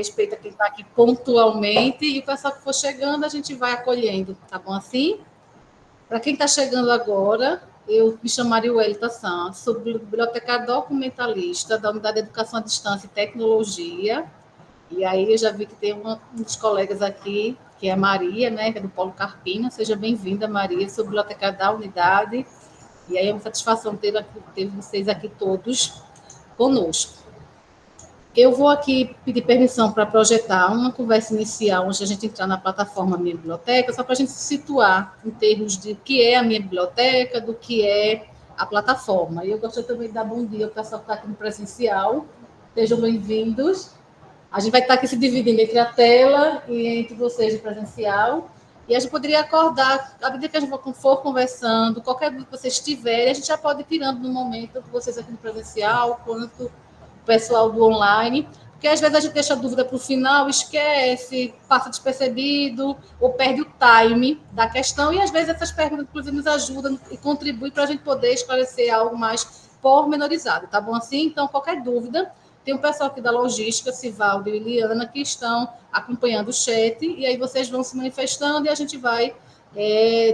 Respeita quem está aqui pontualmente e o pessoal que for chegando, a gente vai acolhendo, tá bom assim? Para quem está chegando agora, eu me chamo Mariuelita Santos, sou bibliotecária documentalista da Unidade de Educação à Distância e Tecnologia. E aí eu já vi que tem um dos colegas aqui, que é a Maria, né, que é do Polo Carpina. Seja bem-vinda, Maria, sou bibliotecária da unidade. E aí é uma satisfação ter vocês aqui todos conosco. Eu vou aqui pedir permissão para projetar uma conversa inicial antes de a gente entrar na plataforma Minha Biblioteca, só para a gente se situar em termos de o que é a Minha Biblioteca, do que é a plataforma. E eu gostaria também de dar bom dia ao pessoal que está aqui no presencial. Sejam bem-vindos. A gente vai estar aqui se dividindo entre a tela e entre vocês de presencial. E a gente poderia acordar, à medida que a gente for conversando, qualquer dúvida que vocês tiverem, a gente já pode ir tirando no momento, vocês aqui no presencial, quanto o pessoal do online, porque às vezes a gente deixa a dúvida para o final, esquece, passa despercebido, ou perde o time da questão, e às vezes essas perguntas, inclusive, nos ajudam e contribuem para a gente poder esclarecer algo mais pormenorizado, tá bom assim? Então, qualquer dúvida, tem um pessoal aqui da logística, Sivaldo e Liliana, que estão acompanhando o chat, e aí vocês vão se manifestando e a gente vai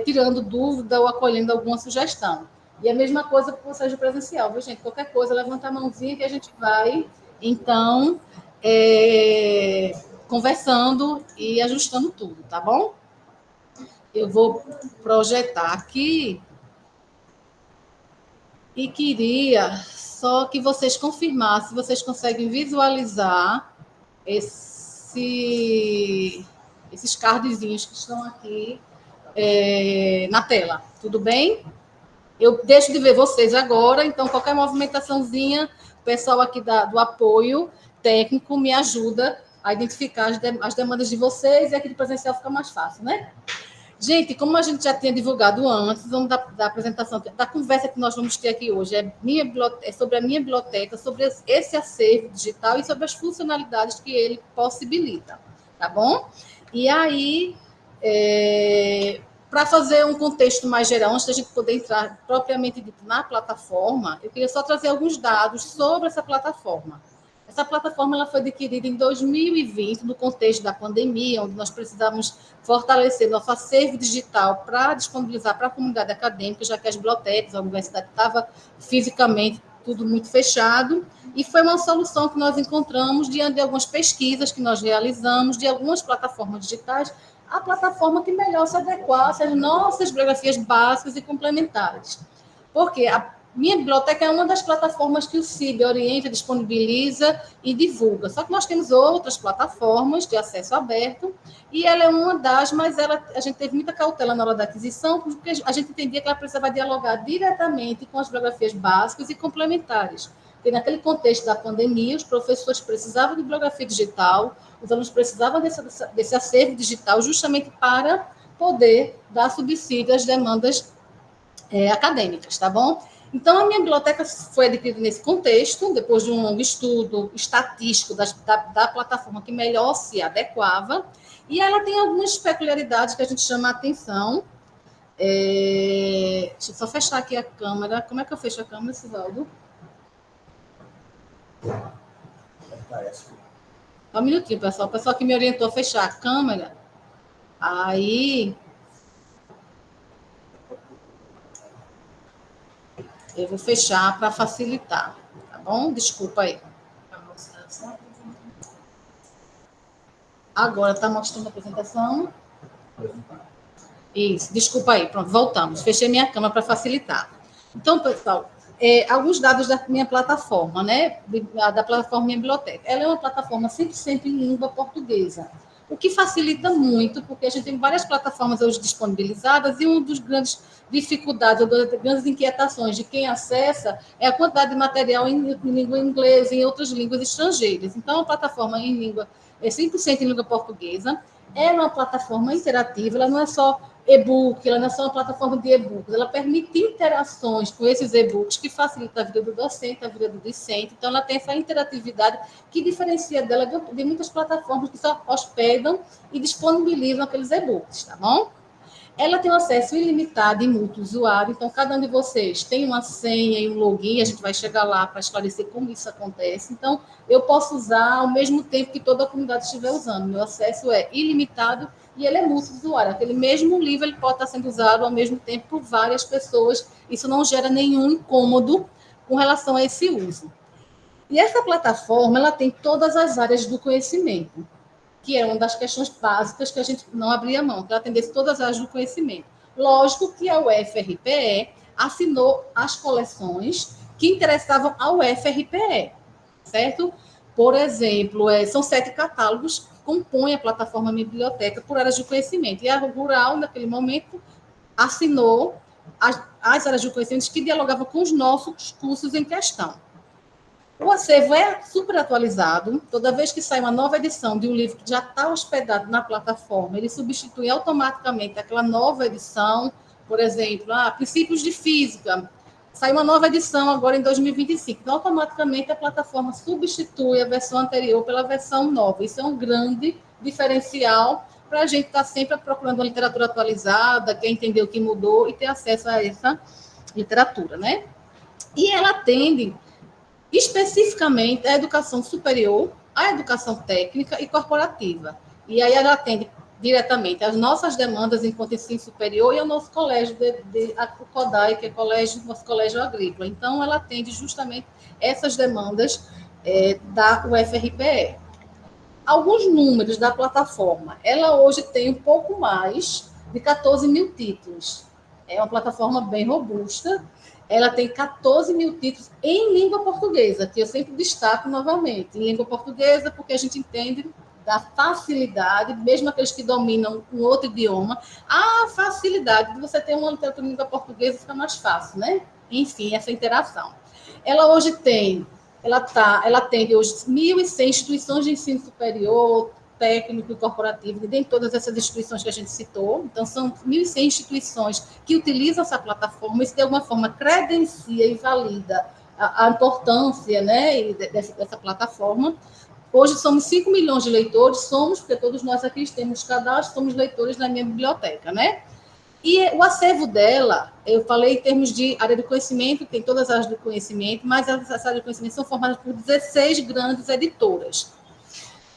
tirando dúvida ou acolhendo alguma sugestão. E a mesma coisa com vocês do presencial, viu, gente? Qualquer coisa, levanta a mãozinha que a gente vai, então, conversando e ajustando tudo, tá bom? Eu vou projetar aqui e queria só que vocês confirmassem se vocês conseguem visualizar esses cardzinhos que estão aqui na tela. Tudo bem? Eu deixo de ver vocês agora, então qualquer movimentaçãozinha, o pessoal aqui do apoio técnico me ajuda a identificar as demandas de vocês e aqui do presencial fica mais fácil, né? Gente, como a gente já tinha divulgado antes, vamos da apresentação, da conversa que nós vamos ter aqui hoje, é sobre a minha biblioteca, sobre esse acervo digital e sobre as funcionalidades que ele possibilita, tá bom? E aí, para fazer um contexto mais geral, antes da gente poder entrar propriamente dito na plataforma, eu queria só trazer alguns dados sobre essa plataforma. Essa plataforma ela foi adquirida em 2020, no contexto da pandemia, onde nós precisávamos fortalecer nosso acervo digital para disponibilizar para a comunidade acadêmica, já que as bibliotecas, a universidade estava fisicamente tudo muito fechado, e foi uma solução que nós encontramos diante de algumas pesquisas que nós realizamos, de algumas plataformas digitais, a plataforma que melhor se adequasse às nossas biografias básicas e complementares. Porque a minha biblioteca é uma das plataformas que o CIB orienta, disponibiliza e divulga. Só que nós temos outras plataformas de acesso aberto, e ela é uma das, mas a gente teve muita cautela na hora da aquisição, porque a gente entendia que ela precisava dialogar diretamente com as biografias básicas e complementares. Porque naquele contexto da pandemia, os professores precisavam de bibliografia digital, os alunos precisavam desse acervo digital justamente para poder dar subsídio às demandas acadêmicas, tá bom? Então, a minha biblioteca foi adquirida nesse contexto, depois de um longo estudo estatístico da plataforma que melhor se adequava, e ela tem algumas peculiaridades que a gente chama a atenção. Deixa eu só fechar aqui a câmera. Como é que eu fecho a câmera, Sivaldo? Só um minutinho, pessoal. O pessoal que me orientou a fechar a câmera, aí eu vou fechar para facilitar, tá bom? Desculpa aí. Agora está mostrando a apresentação. Isso, desculpa aí. Pronto, voltamos. Fechei minha câmera para facilitar. Então, pessoal, alguns dados da minha plataforma, né? Da plataforma Minha Biblioteca. Ela é uma plataforma 100% em língua portuguesa, o que facilita muito, porque a gente tem várias plataformas hoje disponibilizadas e uma das grandes dificuldades, ou das grandes inquietações de quem acessa é a quantidade de material em língua inglesa e em outras línguas estrangeiras. Então, a plataforma em língua é 100% em língua portuguesa, é uma plataforma interativa, ela não é só e-book, ela não é só uma plataforma de e-books, ela permite interações com esses e-books que facilita a vida do docente, a vida do discente, então ela tem essa interatividade que diferencia dela de muitas plataformas que só hospedam e disponibilizam aqueles e-books, tá bom? Ela tem um acesso ilimitado e multi-usuário, então cada um de vocês tem uma senha e um login, a gente vai chegar lá para esclarecer como isso acontece. Então, eu posso usar ao mesmo tempo que toda a comunidade estiver usando. Meu acesso é ilimitado e ele é multi-usuário. Aquele mesmo livro ele pode estar sendo usado ao mesmo tempo por várias pessoas. Isso não gera nenhum incômodo com relação a esse uso. E essa plataforma, ela tem todas as áreas do conhecimento, que é uma das questões básicas que a gente não abria mão, que ela atendesse todas as áreas do conhecimento. Lógico que a UFRPE assinou as coleções que interessavam ao UFRPE, certo? Por exemplo, são 7 catálogos que compõem a plataforma Minha Biblioteca por áreas de conhecimento. E a Rural, naquele momento, assinou as áreas de conhecimento que dialogavam com os nossos cursos em questão. O acervo é super atualizado. Toda vez que sai uma nova edição de um livro que já está hospedado na plataforma, ele substitui automaticamente aquela nova edição. Por exemplo, Princípios de Física. Sai uma nova edição agora em 2025. Então, automaticamente, a plataforma substitui a versão anterior pela versão nova. Isso é um grande diferencial para a gente estar sempre procurando uma literatura atualizada, quer entender o que mudou e ter acesso a essa literatura, né? E ela atende especificamente a educação superior, a educação técnica e corporativa. E aí ela atende diretamente às nossas demandas enquanto ensino superior e ao nosso colégio, o CODAI, que é nosso colégio agrícola. Então, ela atende justamente essas demandas da UFRPE. Alguns números da plataforma. Ela hoje tem um pouco mais de 14 mil títulos. É uma plataforma bem robusta. Ela tem 14 mil títulos em língua portuguesa, que eu sempre destaco novamente. Em língua portuguesa, porque a gente entende da facilidade, mesmo aqueles que dominam um outro idioma, a facilidade de você ter uma literatura em língua portuguesa fica mais fácil, né? Enfim, essa interação. Ela hoje ela atende hoje 1.100 instituições de ensino superior, técnico e corporativo, de dentro de todas essas instituições que a gente citou. Então, são 1.100 instituições que utilizam essa plataforma, isso de alguma forma credencia e valida a importância, né, dessa plataforma. Hoje somos 5 milhões de leitores, porque todos nós aqui temos cadastro, somos leitores na minha biblioteca, né? E o acervo dela, eu falei em termos de área de conhecimento, tem todas as áreas do conhecimento, mas essas áreas de conhecimento são formadas por 16 grandes editoras.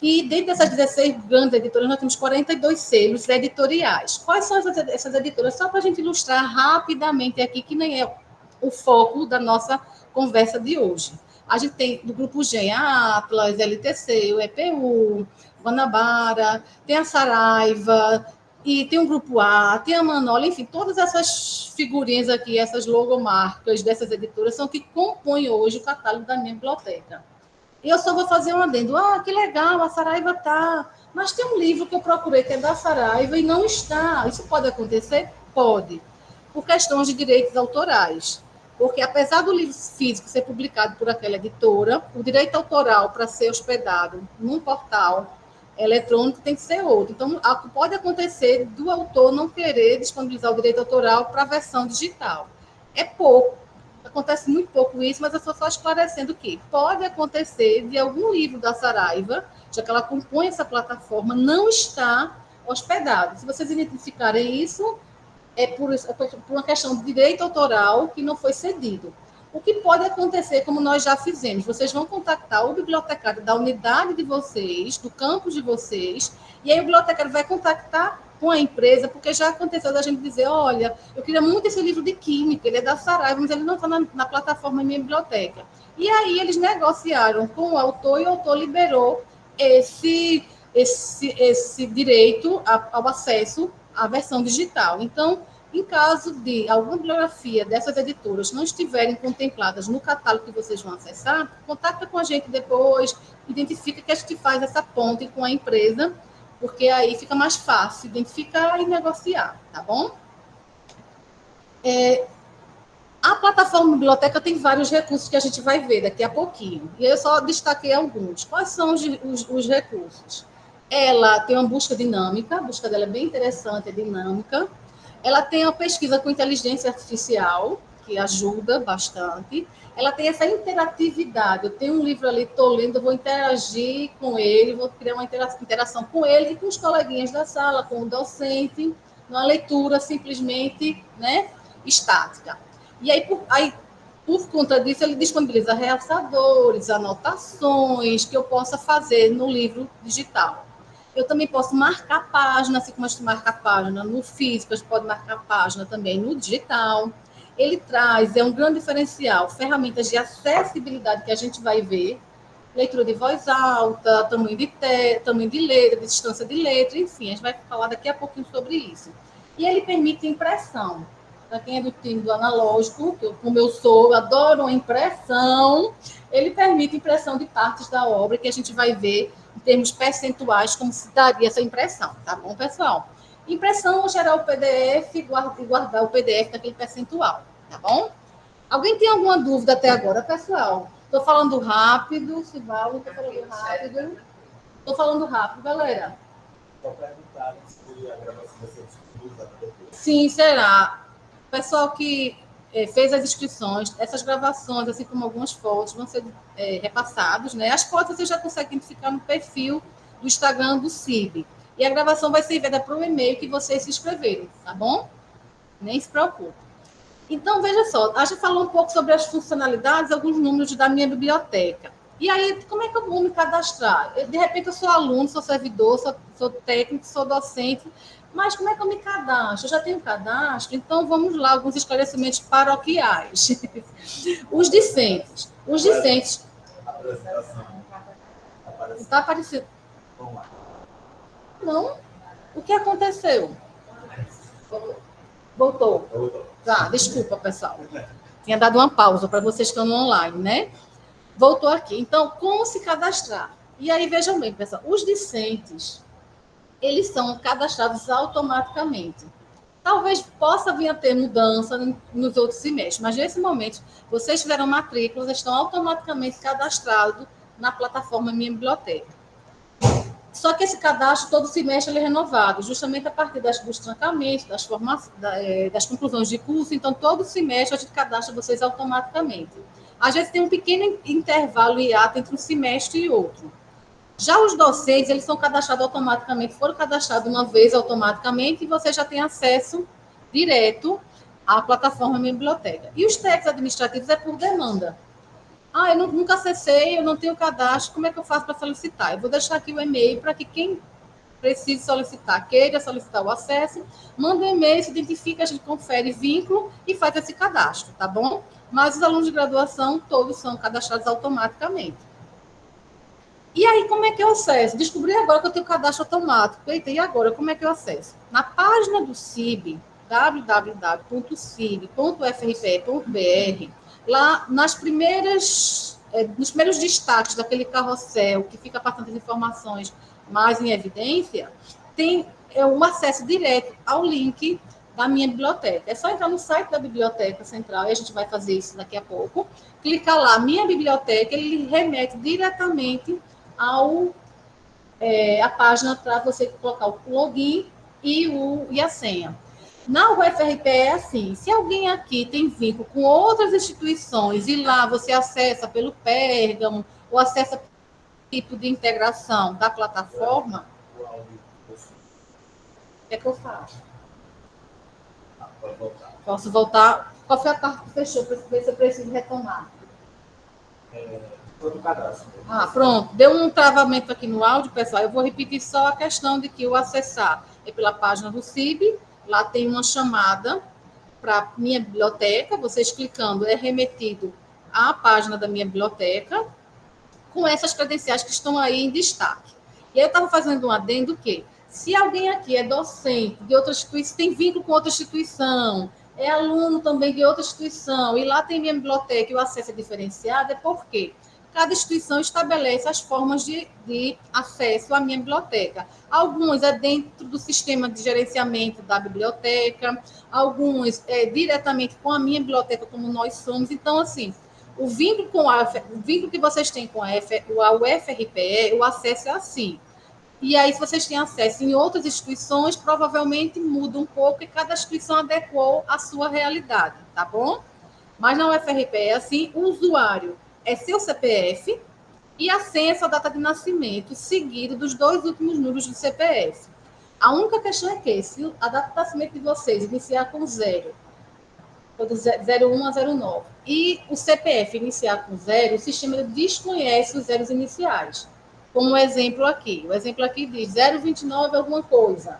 E dentro dessas 16 grandes editoras, nós temos 42 selos editoriais. Quais são essas editoras? Só para a gente ilustrar rapidamente aqui, que nem é o foco da nossa conversa de hoje. A gente tem do Grupo GEM, a Atlas, LTC, o EPU, Guanabara, tem a Saraiva, e tem o Grupo A, tem a Manola, enfim, todas essas figurinhas aqui, essas logomarcas dessas editoras são que compõem hoje o catálogo da minha biblioteca. E eu só vou fazer um adendo. Que legal, a Saraiva está. Mas tem um livro que eu procurei que é da Saraiva e não está. Isso pode acontecer? Pode. Por questões de direitos autorais. Porque, apesar do livro físico ser publicado por aquela editora, o direito autoral para ser hospedado num portal eletrônico tem que ser outro. Então, pode acontecer do autor não querer disponibilizar o direito autoral para a versão digital. É pouco. Acontece muito pouco isso, mas eu estou só esclarecendo que pode acontecer de algum livro da Saraiva, já que ela compõe essa plataforma, não estar hospedado. Se vocês identificarem isso, é por uma questão de direito autoral que não foi cedido. O que pode acontecer, como nós já fizemos, vocês vão contactar o bibliotecário da unidade de vocês, do campus de vocês, e aí o bibliotecário vai contactar com a empresa, porque já aconteceu da gente dizer, olha, eu queria muito esse livro de química, ele é da Saraiva, mas ele não está na plataforma Minha Biblioteca. E aí eles negociaram com o autor e o autor liberou esse direito ao acesso à versão digital. Então, em caso de alguma bibliografia dessas editoras não estiverem contempladas no catálogo que vocês vão acessar, contacta com a gente depois, identifica que a gente faz essa ponte com a empresa, porque aí fica mais fácil identificar e negociar, tá bom? A plataforma biblioteca tem vários recursos que a gente vai ver daqui a pouquinho. E eu só destaquei alguns. Quais são os recursos? Ela tem uma busca dinâmica, a busca dela é bem interessante, é dinâmica. Ela tem uma pesquisa com inteligência artificial, que ajuda bastante. Ela tem essa interatividade. Eu tenho um livro ali, estou lendo, eu vou interagir com ele, vou criar uma interação com ele e com os coleguinhas da sala, com o docente. numa leitura simplesmente, né, estática. E aí, por conta disso, ele disponibiliza realçadores, anotações que eu possa fazer no livro digital. Eu também posso marcar página, assim como a gente marca a página no físico, a gente pode marcar a página também no digital. Ele traz, é um grande diferencial, ferramentas de acessibilidade que a gente vai ver, leitura de voz alta, tamanho de letra, distância de letra, enfim, a gente vai falar daqui a pouquinho sobre isso. E ele permite impressão. Para quem é do time do analógico, como eu sou, eu adoro a impressão, ele permite impressão de partes da obra que a gente vai ver em termos percentuais como se daria essa impressão, tá bom, pessoal? Impressão ou gerar o PDF e guardar o PDF daquele percentual, tá bom? Alguém tem alguma dúvida até agora, pessoal? Estou falando rápido, se vale, estou falando rápido. Estou falando rápido, galera. Só perguntar se a gravação vai ser disponibilizada depois. Sim, será. O pessoal que fez as inscrições, essas gravações, assim como algumas fotos, vão ser repassados, né? As fotos você já consegue identificar no perfil do Instagram do CIB. E a gravação vai ser enviada para o e-mail que vocês se inscreveram, tá bom? Nem se preocupe. Então, veja só, a gente falou um pouco sobre as funcionalidades, alguns números da minha biblioteca. E aí, como é que eu vou me cadastrar? De repente, eu sou aluno, sou servidor, sou técnico, sou docente, mas como é que eu me cadastro? Eu já tenho cadastro? Então, vamos lá, alguns esclarecimentos paroquiais. Os discentes. Os discentes. A apresentação Está aparecendo? Vamos lá. Não? O que aconteceu? Voltou. Tá, desculpa, pessoal. Tinha dado uma pausa para vocês que estão no online, né? Voltou aqui. Então, como se cadastrar? E aí, vejam bem, pessoal, os discentes, eles são cadastrados automaticamente. Talvez possa vir a ter mudança nos outros semestres, mas nesse momento, vocês tiveram matrículas, estão automaticamente cadastrados na plataforma Minha Biblioteca. Só que esse cadastro, todo semestre, ele é renovado, justamente a partir dos trancamentos, das conclusões de curso. Então, todo semestre, a gente cadastra vocês automaticamente. Às vezes, tem um pequeno intervalo e hiato entre um semestre e outro. Já os docentes, eles são cadastrados automaticamente, foram cadastrados uma vez automaticamente, e você já tem acesso direto à plataforma Minha Biblioteca. E os técnicos administrativos é por demanda. Ah, eu nunca acessei, eu não tenho cadastro, como é que eu faço para solicitar? Eu vou deixar aqui o e-mail para que quem precise solicitar, queira solicitar o acesso, manda um e-mail, se identifica, a gente confere vínculo e faz esse cadastro, tá bom? Mas os alunos de graduação, todos são cadastrados automaticamente. E aí, como é que eu acesso? Descobri agora que eu tenho cadastro automático. Eita, e agora, como é que eu acesso? Na página do CIB, www.cib.frpe.br, lá nos primeiros destaques daquele carrossel que fica passando as informações mais em evidência, tem um acesso direto ao link da minha biblioteca. É só entrar no site da Biblioteca Central, e a gente vai fazer isso daqui a pouco. Clicar lá, minha biblioteca, ele remete diretamente a página para você colocar o login e a senha. Na UFRPE é assim, se alguém aqui tem vínculo com outras instituições e lá você acessa pelo Pérgamo ou acessa pelo tipo de integração da plataforma, o que é que eu faço? Posso voltar? Qual foi a parte que fechou para ver se eu preciso retomar? Todo cadastro. Ah, pronto. Deu um travamento aqui no áudio, pessoal. Eu vou repetir só a questão de que o acessar é pela página do CIB. Lá tem uma chamada para minha biblioteca. Vocês clicando é remetido à página da minha biblioteca com essas credenciais que estão aí em destaque. E aí eu estava fazendo um adendo que se alguém aqui é docente de outra instituição, tem vínculo com outra instituição, é aluno também de outra instituição, e lá tem minha biblioteca e o acesso é diferenciado, é porque cada instituição estabelece as formas de acesso à minha biblioteca. Alguns é dentro do sistema de gerenciamento da biblioteca, alguns é diretamente com a minha biblioteca, como nós somos. Então, assim, o vínculo que vocês têm com a UFRPE, o acesso é assim. E aí, se vocês têm acesso em outras instituições, provavelmente muda um pouco e cada instituição adequou a sua realidade, tá bom? Mas na UFRPE é assim, o usuário é seu CPF e a senha é sua data de nascimento, seguido dos 2 últimos números do CPF. A única questão é que, se a data de nascimento de vocês iniciar com 0, do 01 a 09, e o CPF iniciar com 0, o sistema desconhece os zeros iniciais. Como o exemplo aqui. O exemplo aqui diz 029 alguma coisa.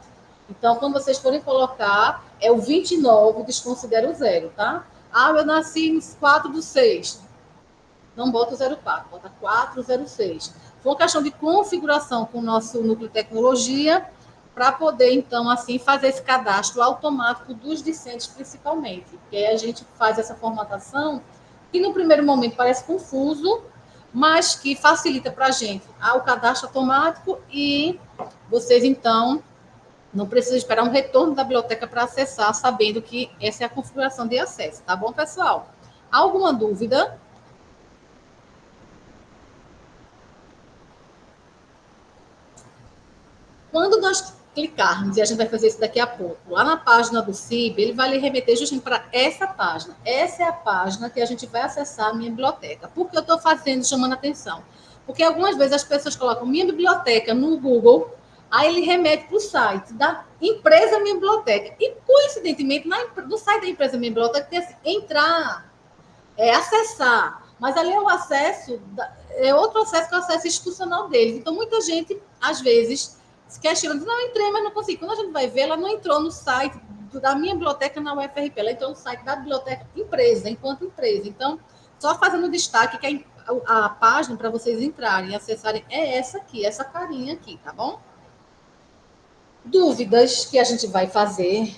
Então, quando vocês forem colocar, é o 29, desconsidera o 0, tá? Ah, eu nasci em 4/6. Não bota o 04, bota 4/06. Foi uma questão de configuração com o nosso núcleo de tecnologia, para poder, então, assim, fazer esse cadastro automático dos discentes, principalmente. Porque aí a gente faz essa formatação, que no primeiro momento parece confuso, mas que facilita para a gente o cadastro automático e vocês, então, não precisam esperar um retorno da biblioteca para acessar, sabendo que essa é a configuração de acesso. Tá bom, pessoal? Alguma dúvida? Quando nós clicarmos, e a gente vai fazer isso daqui a pouco, lá na página do CIB, ele vai lhe remeter justamente para essa página. Essa é a página que a gente vai acessar a minha biblioteca. Por que eu estou fazendo, chamando a atenção? Porque algumas vezes as pessoas colocam minha biblioteca no Google, aí ele remete para o site da empresa Minha Biblioteca. E, coincidentemente, no site da empresa Minha Biblioteca tem assim, entrar, acessar. Mas ali é o acesso, é outro acesso que é o acesso institucional deles. Então, muita gente, às vezes, se questiona, não entrei, mas não consegui. Quando a gente vai ver, ela não entrou no site da minha biblioteca na UFRP, ela entrou no site da biblioteca empresa, enquanto empresa. Então, só fazendo destaque que a página para vocês entrarem e acessarem é essa aqui, essa carinha aqui, tá bom? Dúvidas que a gente vai fazer,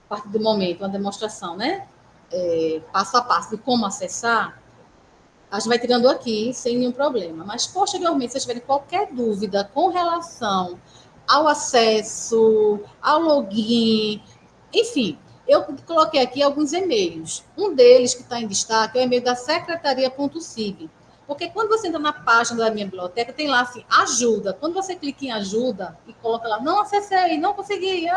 a partir do momento, uma demonstração, né? Passo a passo de como acessar, a gente vai tirando aqui sem nenhum problema. Mas, posteriormente, se vocês tiverem qualquer dúvida com relação ao acesso, ao login, enfim, eu coloquei aqui alguns e-mails. Um deles que está em destaque é o e-mail da secretaria.cib. Porque quando você entra na página da minha biblioteca, tem lá assim, ajuda. Quando você clica em ajuda e coloca lá, não acessei, não consegui,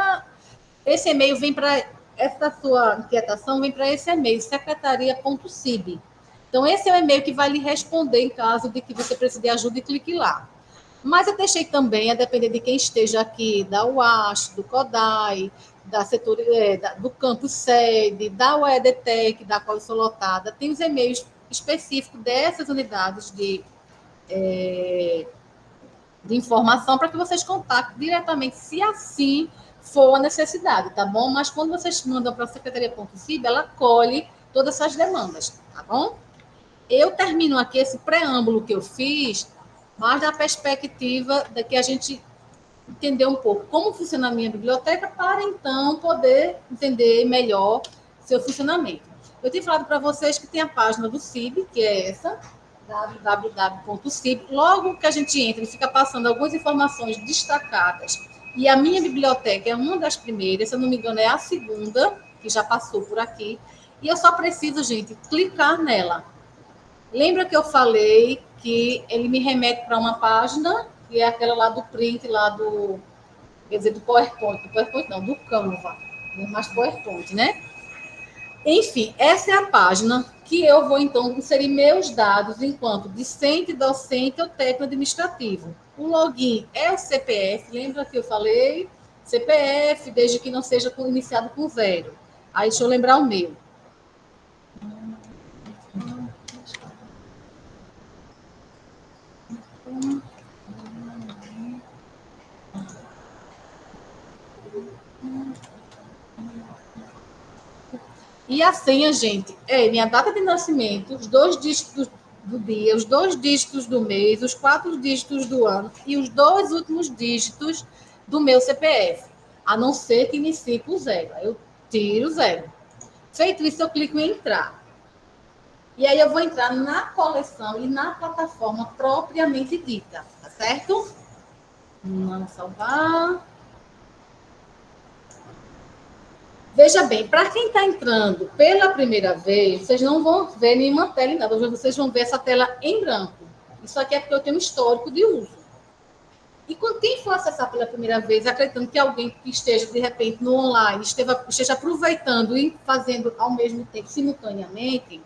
esse e-mail vem para, essa sua inquietação vem para esse e-mail, secretaria.cib. Então, esse é o e-mail que vai lhe responder em caso de que você precise de ajuda e clique lá. Mas eu deixei também, a depender de quem esteja aqui, da UASH, do CODAI, do campus sede, da UEDTEC, da qual eu sou lotada, tem os e-mails específicos dessas unidades de informação para que vocês contactem diretamente, se assim for a necessidade, tá bom? Mas quando vocês mandam para a secretaria.cib, ela colhe todas essas demandas, tá bom? Eu termino aqui esse preâmbulo que eu fiz, mas da perspectiva de que a gente entender um pouco como funciona a minha biblioteca, para então poder entender melhor seu funcionamento. Eu tinha falado para vocês que tem a página do CIB, que é essa, www.cib. Logo que a gente entra, ele fica passando algumas informações destacadas. E a minha biblioteca é uma das primeiras, se eu não me engano, é a segunda, que já passou por aqui. E eu só preciso, gente, clicar nela. Lembra que eu falei que ele me remete para uma página, que é aquela lá do print, lá do, quer dizer, do PowerPoint. Do PowerPoint não, do Canva. Mas PowerPoint, né? Enfim, essa é a página que eu vou, então, inserir meus dados enquanto discente, docente ou técnico administrativo. O login é o CPF, lembra que eu falei? CPF, desde que não seja iniciado com 0. Aí, deixa eu lembrar o meu. E a senha, gente, é minha data de nascimento, os 2 dígitos do dia, os 2 dígitos do mês, os 4 dígitos do ano e os 2 últimos dígitos do meu CPF. A não ser que inicie por 0. Aí eu tiro 0. Feito isso, eu clico em entrar. E aí eu vou entrar na coleção e na plataforma propriamente dita, tá certo? Vamos salvar. Veja bem, para quem está entrando pela primeira vez, vocês não vão ver nenhuma tela em nada, vocês vão ver essa tela em branco. Isso aqui é porque eu tenho um histórico de uso. E quando quem for acessar pela primeira vez, acreditando que alguém que esteja, de repente, no online, esteja aproveitando e fazendo ao mesmo tempo, simultaneamente,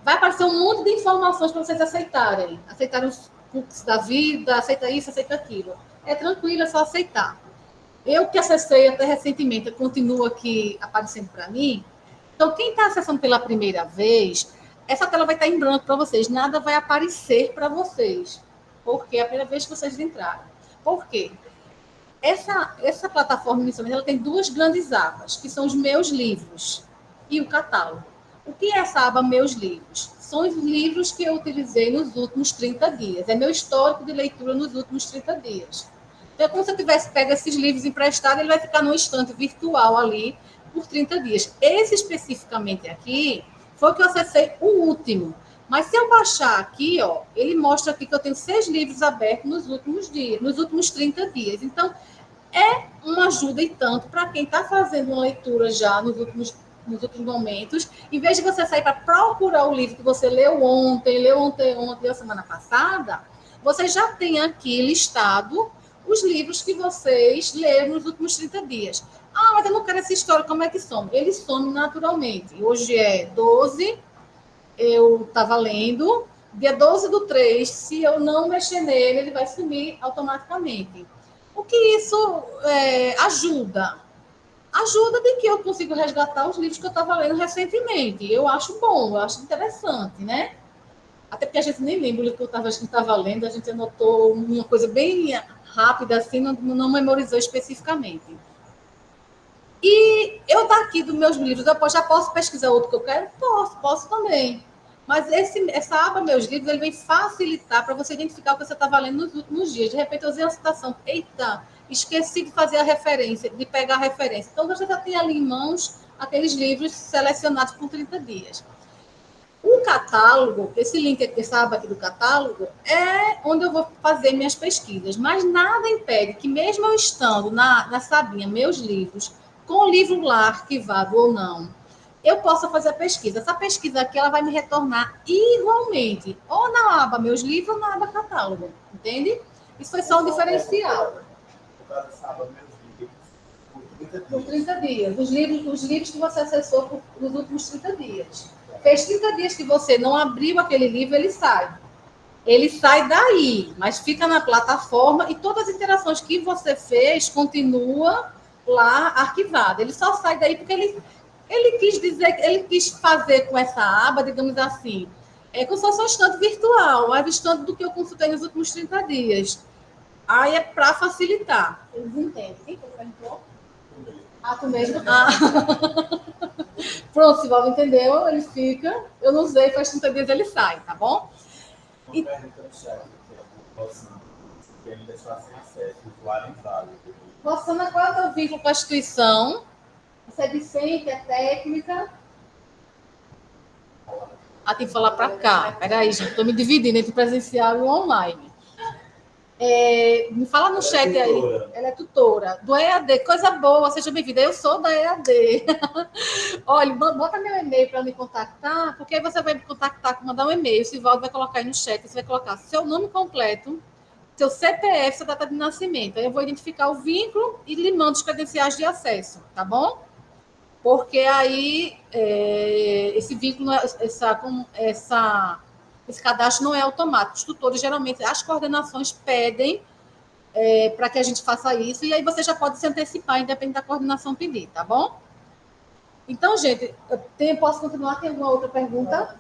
vai aparecer um monte de informações para vocês aceitarem. Aceitar os cookies da vida, aceita isso, aceita aquilo. É tranquilo, é só aceitar. Eu que acessei até recentemente, continua aqui aparecendo para mim. Então, quem está acessando pela primeira vez, essa tela vai estar em branco para vocês, nada vai aparecer para vocês, porque é a primeira vez que vocês entraram. Por quê? Essa plataforma, inicialmente, ela tem duas grandes abas, que são os meus livros e o catálogo. O que é essa aba Meus Livros? São os livros que eu utilizei nos últimos 30 dias. É meu histórico de leitura nos últimos 30 dias. Então, é como se eu tivesse pego esses livros emprestados, ele vai ficar num estante virtual ali por 30 dias. Esse especificamente aqui foi o que eu acessei o último. Mas se eu baixar aqui, ó, ele mostra aqui que eu tenho 6 livros abertos nos últimos dias, nos últimos 30 dias. Então, é uma ajuda e tanto para quem está fazendo uma leitura já nos últimos momentos, em vez de você sair para procurar o livro que você leu ontem, leu semana passada, você já tem aqui listado os livros que vocês leram nos últimos 30 dias. Ah, mas eu não quero essa história, como é que some? Ele some naturalmente. Hoje é 12, eu estava lendo, dia 12/3, se eu não mexer nele, ele vai sumir automaticamente. O que isso ajuda? Ajuda de que eu consigo resgatar os livros que eu estava lendo recentemente. Eu acho bom, eu acho interessante, né? Até porque a gente nem lembra o livro que eu estava lendo, a gente anotou uma coisa bem rápida, assim, não memorizou especificamente. E eu daqui dos meus livros, eu já posso pesquisar outro que eu quero? Posso também. Mas essa aba Meus Livros, ele vem facilitar para você identificar o que você estava lendo nos últimos dias. De repente, eu usei uma citação. Eita, esqueci de fazer a referência, de pegar a referência. Então, você já tem ali em mãos aqueles livros selecionados por 30 dias. O catálogo, esse link aqui, essa aba aqui do catálogo, é onde eu vou fazer minhas pesquisas. Mas nada impede que, mesmo eu estando nessa abinha Meus Livros, com o livro lá arquivado ou não, eu possa fazer a pesquisa. Essa pesquisa aqui, ela vai me retornar igualmente, ou na aba Meus Livros ou na aba Catálogo, entende? Isso foi só um diferencial. Por 30 dias. Os livros que você acessou nos últimos 30 dias. Fez 30 dias que você não abriu aquele livro, ele sai. Ele sai daí, mas fica na plataforma e todas as interações que você fez continua lá arquivada. Ele só sai daí porque ele quis dizer, ele quis fazer com essa aba, digamos assim, como se fosse um estante virtual, um estante do que eu consultei nos últimos 30 dias. Aí é para facilitar. Eles entendem. Quem foi que perguntou? Ah, tu mesmo? Ah. Pronto, se o Valdo entendeu, ele fica. Eu não usei, faz 30 dias ele sai, tá bom? Uma pergunta no chat, que ainda está sem acesso, usuário inválido. Rossana, qual é o teu vínculo com a instituição? Você é discente, é técnica? Ah, tem que falar para cá. Peraí, gente, estou me dividindo entre presencial e online. Me fala no chat aí. Ela é tutora. Do EAD, coisa boa, seja bem-vinda. Eu sou da EAD. Olha, bota meu e-mail para me contactar, porque aí você vai me contactar, mandar um e-mail. O Sivaldo vai colocar aí no chat, você vai colocar seu nome completo, seu CPF, sua data de nascimento. Aí eu vou identificar o vínculo e lhe mando os credenciais de acesso, tá bom? Porque aí esse vínculo, esse cadastro não é automático. Os tutores, geralmente, as coordenações pedem para que a gente faça isso, e aí você já pode se antecipar, independente da coordenação pedir, tá bom? Então, gente, posso continuar? Tem alguma outra pergunta?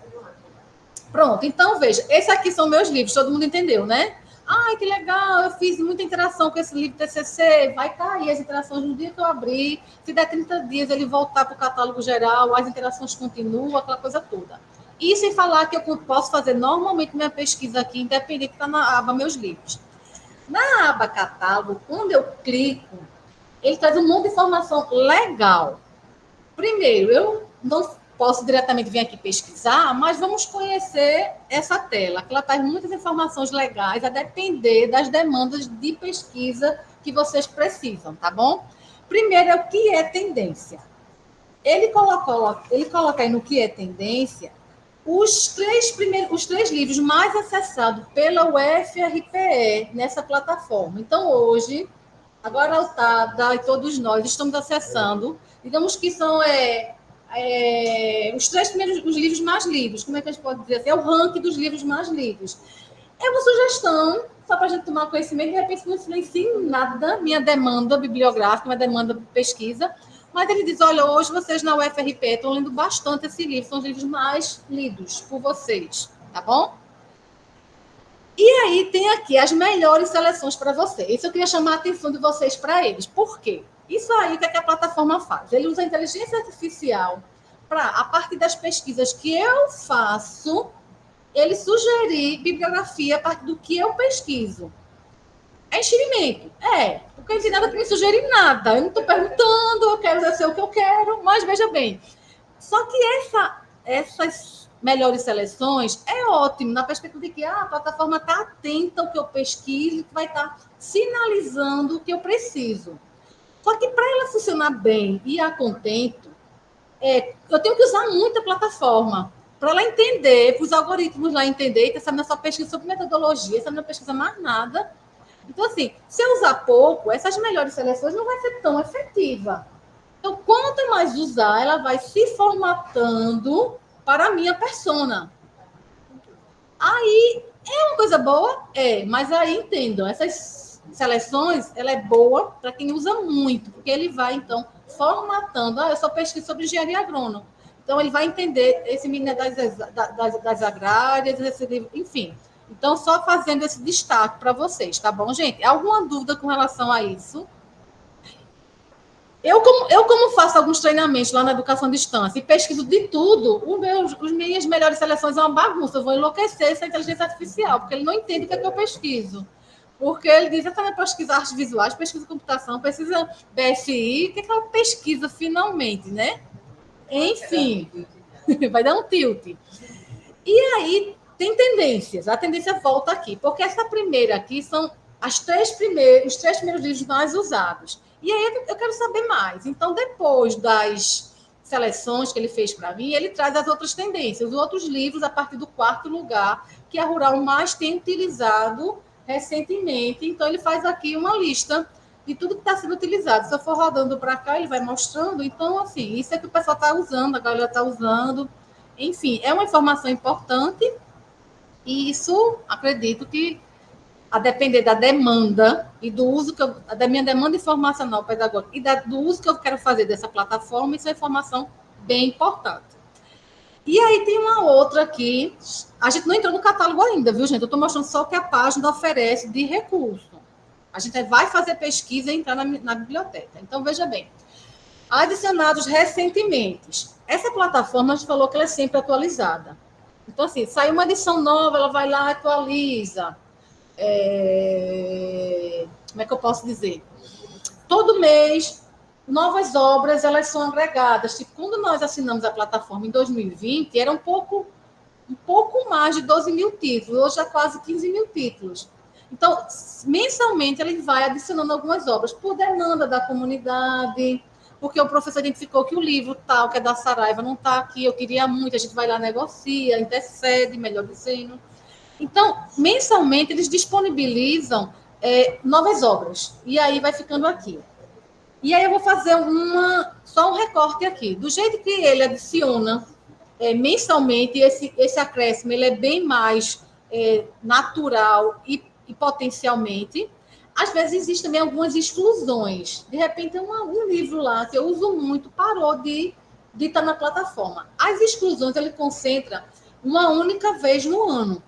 Pronto, então, veja, esses aqui são meus livros, todo mundo entendeu, né? Ai, que legal, eu fiz muita interação com esse livro TCC, vai cair as interações no dia que eu abrir, se der 30 dias ele voltar para o catálogo geral, as interações continuam, aquela coisa toda. E sem falar que eu posso fazer normalmente minha pesquisa aqui, independente, está na aba Meus Livros. Na aba Catálogo, quando eu clico, ele traz um monte de informação legal. Primeiro, eu não posso diretamente vir aqui pesquisar, mas vamos conhecer essa tela, que ela traz muitas informações legais a depender das demandas de pesquisa que vocês precisam, tá bom? Primeiro é o que é tendência. Ele coloca aí no que é tendência os três livros mais acessados pela UFRPE nessa plataforma. Então, hoje, agora a Tada e todos nós estamos acessando, digamos que são os os livros mais lidos. Como é que a gente pode dizer assim? É o ranking dos livros mais lidos. É uma sugestão, só para a gente tomar conhecimento, de repente não influencia em nada minha demanda bibliográfica, minha demanda de pesquisa, mas ele diz, olha, hoje vocês na UFRP estão lendo bastante esse livro, são os livros mais lidos por vocês, tá bom? E aí tem aqui as melhores seleções para vocês. Isso eu queria chamar a atenção de vocês para eles. Por quê? Isso aí, o que, é que a plataforma faz? Ele usa a inteligência artificial para, a partir das pesquisas que eu faço, ele sugerir bibliografia a partir do que eu pesquiso. É enxerimento? É. Porque não tem nada que me sugerir nada. Eu não estou perguntando, eu quero dizer o que eu quero, mas veja bem. Só que essas melhores seleções é ótimo, na perspectiva de que a plataforma está atenta ao que eu pesquiso e que vai estar sinalizando o que eu preciso. Só que para ela funcionar bem e a contento, eu tenho que usar muito a plataforma para ela entender, para os algoritmos lá entender que essa não é só pesquisa sobre metodologia, essa não é pesquisa mais nada. Então, assim, se eu usar pouco, essas melhores seleções não vai ser tão efetiva. Então, quanto mais usar, ela vai se formatando para a minha persona. Aí, é uma coisa boa? É, mas aí entendam, essas seleções, ela é boa para quem usa muito, porque ele vai, então, formatando. Eu só pesquiso sobre engenharia agrônoma. Então, ele vai entender esse menino das agrárias, esse livro, enfim. Então, só fazendo esse destaque para vocês, tá bom, gente? Alguma dúvida com relação a isso? Como faço alguns treinamentos lá na educação à distância e pesquiso de tudo, as minhas melhores seleções é uma bagunça. Eu vou enlouquecer essa inteligência artificial, porque ele não entende o que é que eu pesquiso. Porque ele diz, eu também pesquisa artes visuais, pesquisa computação, pesquisa BSI, o que é que ela pesquisa finalmente, né? Enfim, vai dar um tilt. E aí, tem tendências. A tendência volta aqui, porque essa primeira aqui são os três primeiros livros mais usados. E aí eu quero saber mais. Então, depois das seleções que ele fez para mim, ele traz as outras tendências, os outros livros a partir do 4º lugar, que a Rural mais tem utilizado recentemente. Então, ele faz aqui uma lista de tudo que está sendo utilizado. Se eu for rodando para cá, ele vai mostrando. Então, assim, isso é que o pessoal está usando, a galera está usando. Enfim, é uma informação importante e isso, acredito que, a depender da demanda e do uso da minha demanda informacional pedagógica e do uso que eu quero fazer dessa plataforma, isso é informação bem importante. E aí tem uma outra aqui, a gente não entrou no catálogo ainda, viu, gente? Eu estou mostrando só o que a página oferece de recurso. A gente vai fazer pesquisa e entrar na biblioteca. Então, veja bem. Adicionados recentemente. Essa plataforma, a gente falou que ela é sempre atualizada. Então, assim, saiu uma edição nova, ela vai lá, atualiza. Como é que eu posso dizer? Todo mês, novas obras, elas são agregadas. Tipo, quando nós assinamos a plataforma em 2020, era um pouco mais de 12 mil títulos. Hoje é quase 15 mil títulos. Então, mensalmente, ele vai adicionando algumas obras por demanda da comunidade, porque o professor identificou que o livro tal, que é da Saraiva, não está aqui, eu queria muito, a gente vai lá, negocia, intercede, melhor dizendo. Então, mensalmente, eles disponibilizam novas obras, e aí vai ficando aqui. E aí eu vou fazer só um recorte aqui. Do jeito que ele adiciona mensalmente, esse acréscimo ele é bem mais natural e potencialmente. Às vezes existem também algumas exclusões. De repente, um livro lá que eu uso muito parou de estar na plataforma. As exclusões ele concentra uma única vez no ano.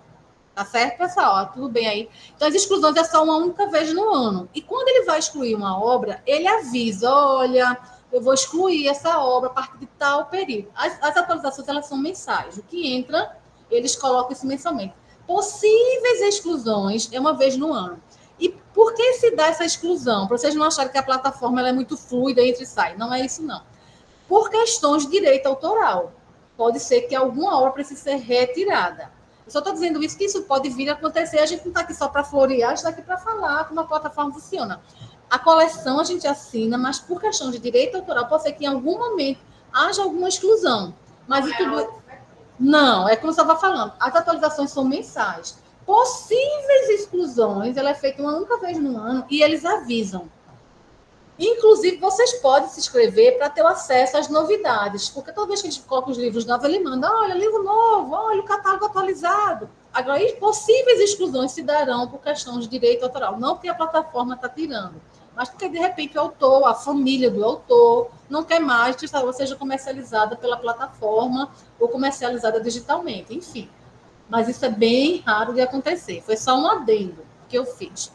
Tá certo, pessoal? Tudo bem aí? Então, as exclusões é só uma única vez no ano. E quando ele vai excluir uma obra, ele avisa, olha, eu vou excluir essa obra a partir de tal período. As atualizações, elas são mensais. O que entra, eles colocam isso mensalmente. Possíveis exclusões é uma vez no ano. E por que se dá essa exclusão? Para vocês não acharem que a plataforma ela é muito fluida, entra e sai. Não é isso, não. Por questões de direito autoral. Pode ser que alguma obra precise ser retirada. Eu só estou dizendo isso, que isso pode vir a acontecer. A gente não está aqui só para florear, a gente está aqui para falar como a plataforma funciona. A coleção a gente assina, mas por questão de direito autoral, pode ser que em algum momento haja alguma exclusão. Mas não, é como eu estava falando, as atualizações são mensais. Possíveis exclusões, ela é feita uma única vez no ano e eles avisam. Inclusive, vocês podem se inscrever para ter o acesso às novidades, porque toda vez que a gente coloca os livros novos, ele manda, olha, livro novo, olha o catálogo atualizado. Agora, possíveis exclusões se darão por questão de direito autoral, não porque a plataforma está tirando, mas porque, de repente, o autor, a família do autor, não quer mais que ela seja comercializada pela plataforma ou comercializada digitalmente, enfim. Mas isso é bem raro de acontecer. Foi só um adendo que eu fiz.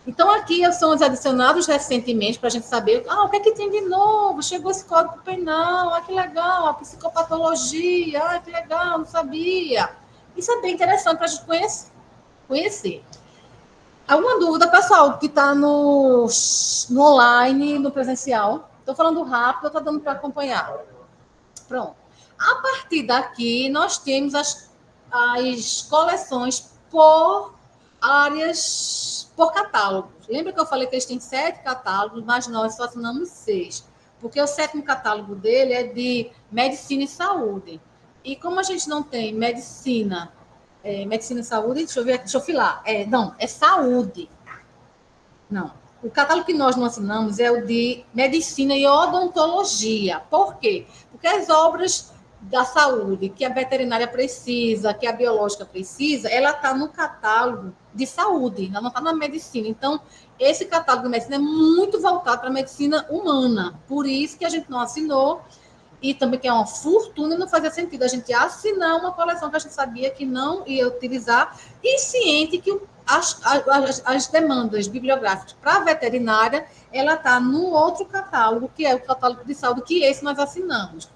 Então, aqui são os adicionados recentemente para a gente saber o que é que tem de novo. Chegou esse código penal, que legal, a psicopatologia, que legal, não sabia. Isso é bem interessante para a gente conhecer. Alguma dúvida, pessoal, que está no online, no presencial? Estou falando rápido, está dando para acompanhar. Pronto. A partir daqui, nós temos as coleções por áreas, por catálogos. Lembra que eu falei que eles têm 7 catálogos, mas nós só assinamos 6. Porque o 7º catálogo dele é de medicina e saúde. E como a gente não tem medicina e saúde, deixa eu filar. Não, é saúde. Não. O catálogo que nós não assinamos é o de medicina e odontologia. Por quê? Porque as obras da saúde que a veterinária precisa, que a biológica precisa, ela está no catálogo de saúde, ela não está na medicina. Então, esse catálogo de medicina é muito voltado para a medicina humana. Por isso que a gente não assinou, e também que é uma fortuna, não fazia sentido a gente assinar uma coleção que a gente sabia que não ia utilizar, e ciente que as demandas bibliográficas para a veterinária, ela está no outro catálogo, que é o catálogo de saúde, que esse nós assinamos.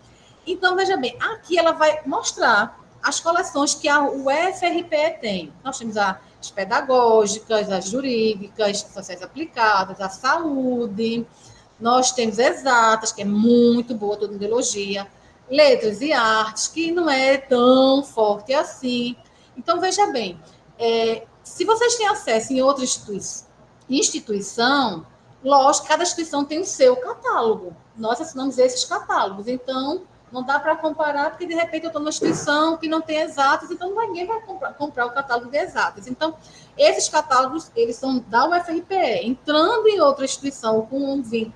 Então, veja bem, aqui ela vai mostrar as coleções que o UFRPE tem. Nós temos as pedagógicas, as jurídicas, sociais aplicadas, a saúde, nós temos exatas, que é muito boa, toda ideologia, letras e artes, que não é tão forte assim. Então, veja bem, se vocês têm acesso em outra instituição, lógico, cada instituição tem o seu catálogo. Nós assinamos esses catálogos, então não dá para comparar, porque de repente eu estou numa instituição que não tem exatas, então ninguém vai comprar o catálogo de exatas. Então, esses catálogos, eles são da UFRPE. Entrando em outra instituição,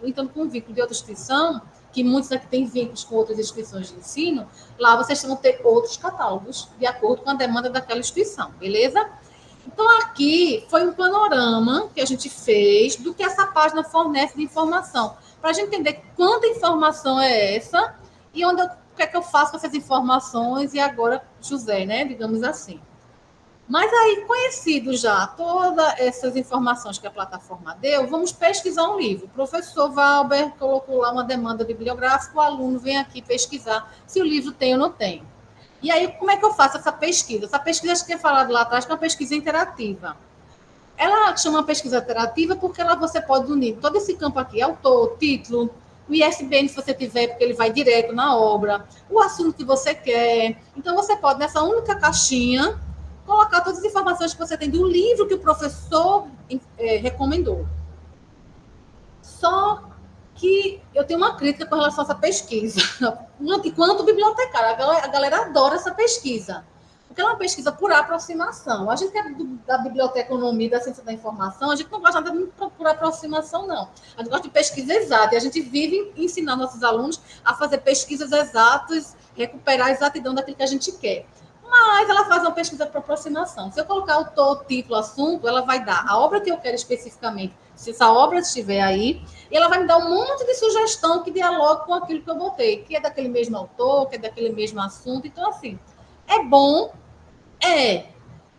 entrando com um vínculo de outra instituição, que muitos aqui têm vínculos com outras instituições de ensino, lá vocês vão ter outros catálogos, de acordo com a demanda daquela instituição, beleza? Então, aqui foi um panorama que a gente fez do que essa página fornece de informação, para a gente entender quanta informação é essa e o que é que eu faço com essas informações, e agora, José, né? Digamos assim. Mas aí, conhecido já todas essas informações que a plataforma deu, vamos pesquisar um livro. O professor Valber colocou lá uma demanda bibliográfica, o aluno vem aqui pesquisar se o livro tem ou não tem. E aí, como é que eu faço essa pesquisa? Essa pesquisa, acho que é falado lá atrás, que é uma pesquisa interativa. Ela chama uma pesquisa interativa porque você pode unir todo esse campo aqui, autor, título, o ISBN, se você tiver, porque ele vai direto na obra, o assunto que você quer. Então, você pode, nessa única caixinha, colocar todas as informações que você tem do livro que o professor recomendou. Só que eu tenho uma crítica com relação a essa pesquisa. Enquanto bibliotecária, a galera adora essa pesquisa. Porque é uma pesquisa por aproximação. A gente é da biblioteconomia, da ciência da informação, a gente não gosta nada de por aproximação, não. A gente gosta de pesquisa exata. E a gente vive ensinando nossos alunos a fazer pesquisas exatas, recuperar a exatidão daquilo que a gente quer. Mas ela faz uma pesquisa por aproximação. Se eu colocar autor, título, assunto, ela vai dar a obra que eu quero especificamente, se essa obra estiver aí, e ela vai me dar um monte de sugestão que dialoga com aquilo que eu botei, que é daquele mesmo autor, que é daquele mesmo assunto. Então, assim, é bom,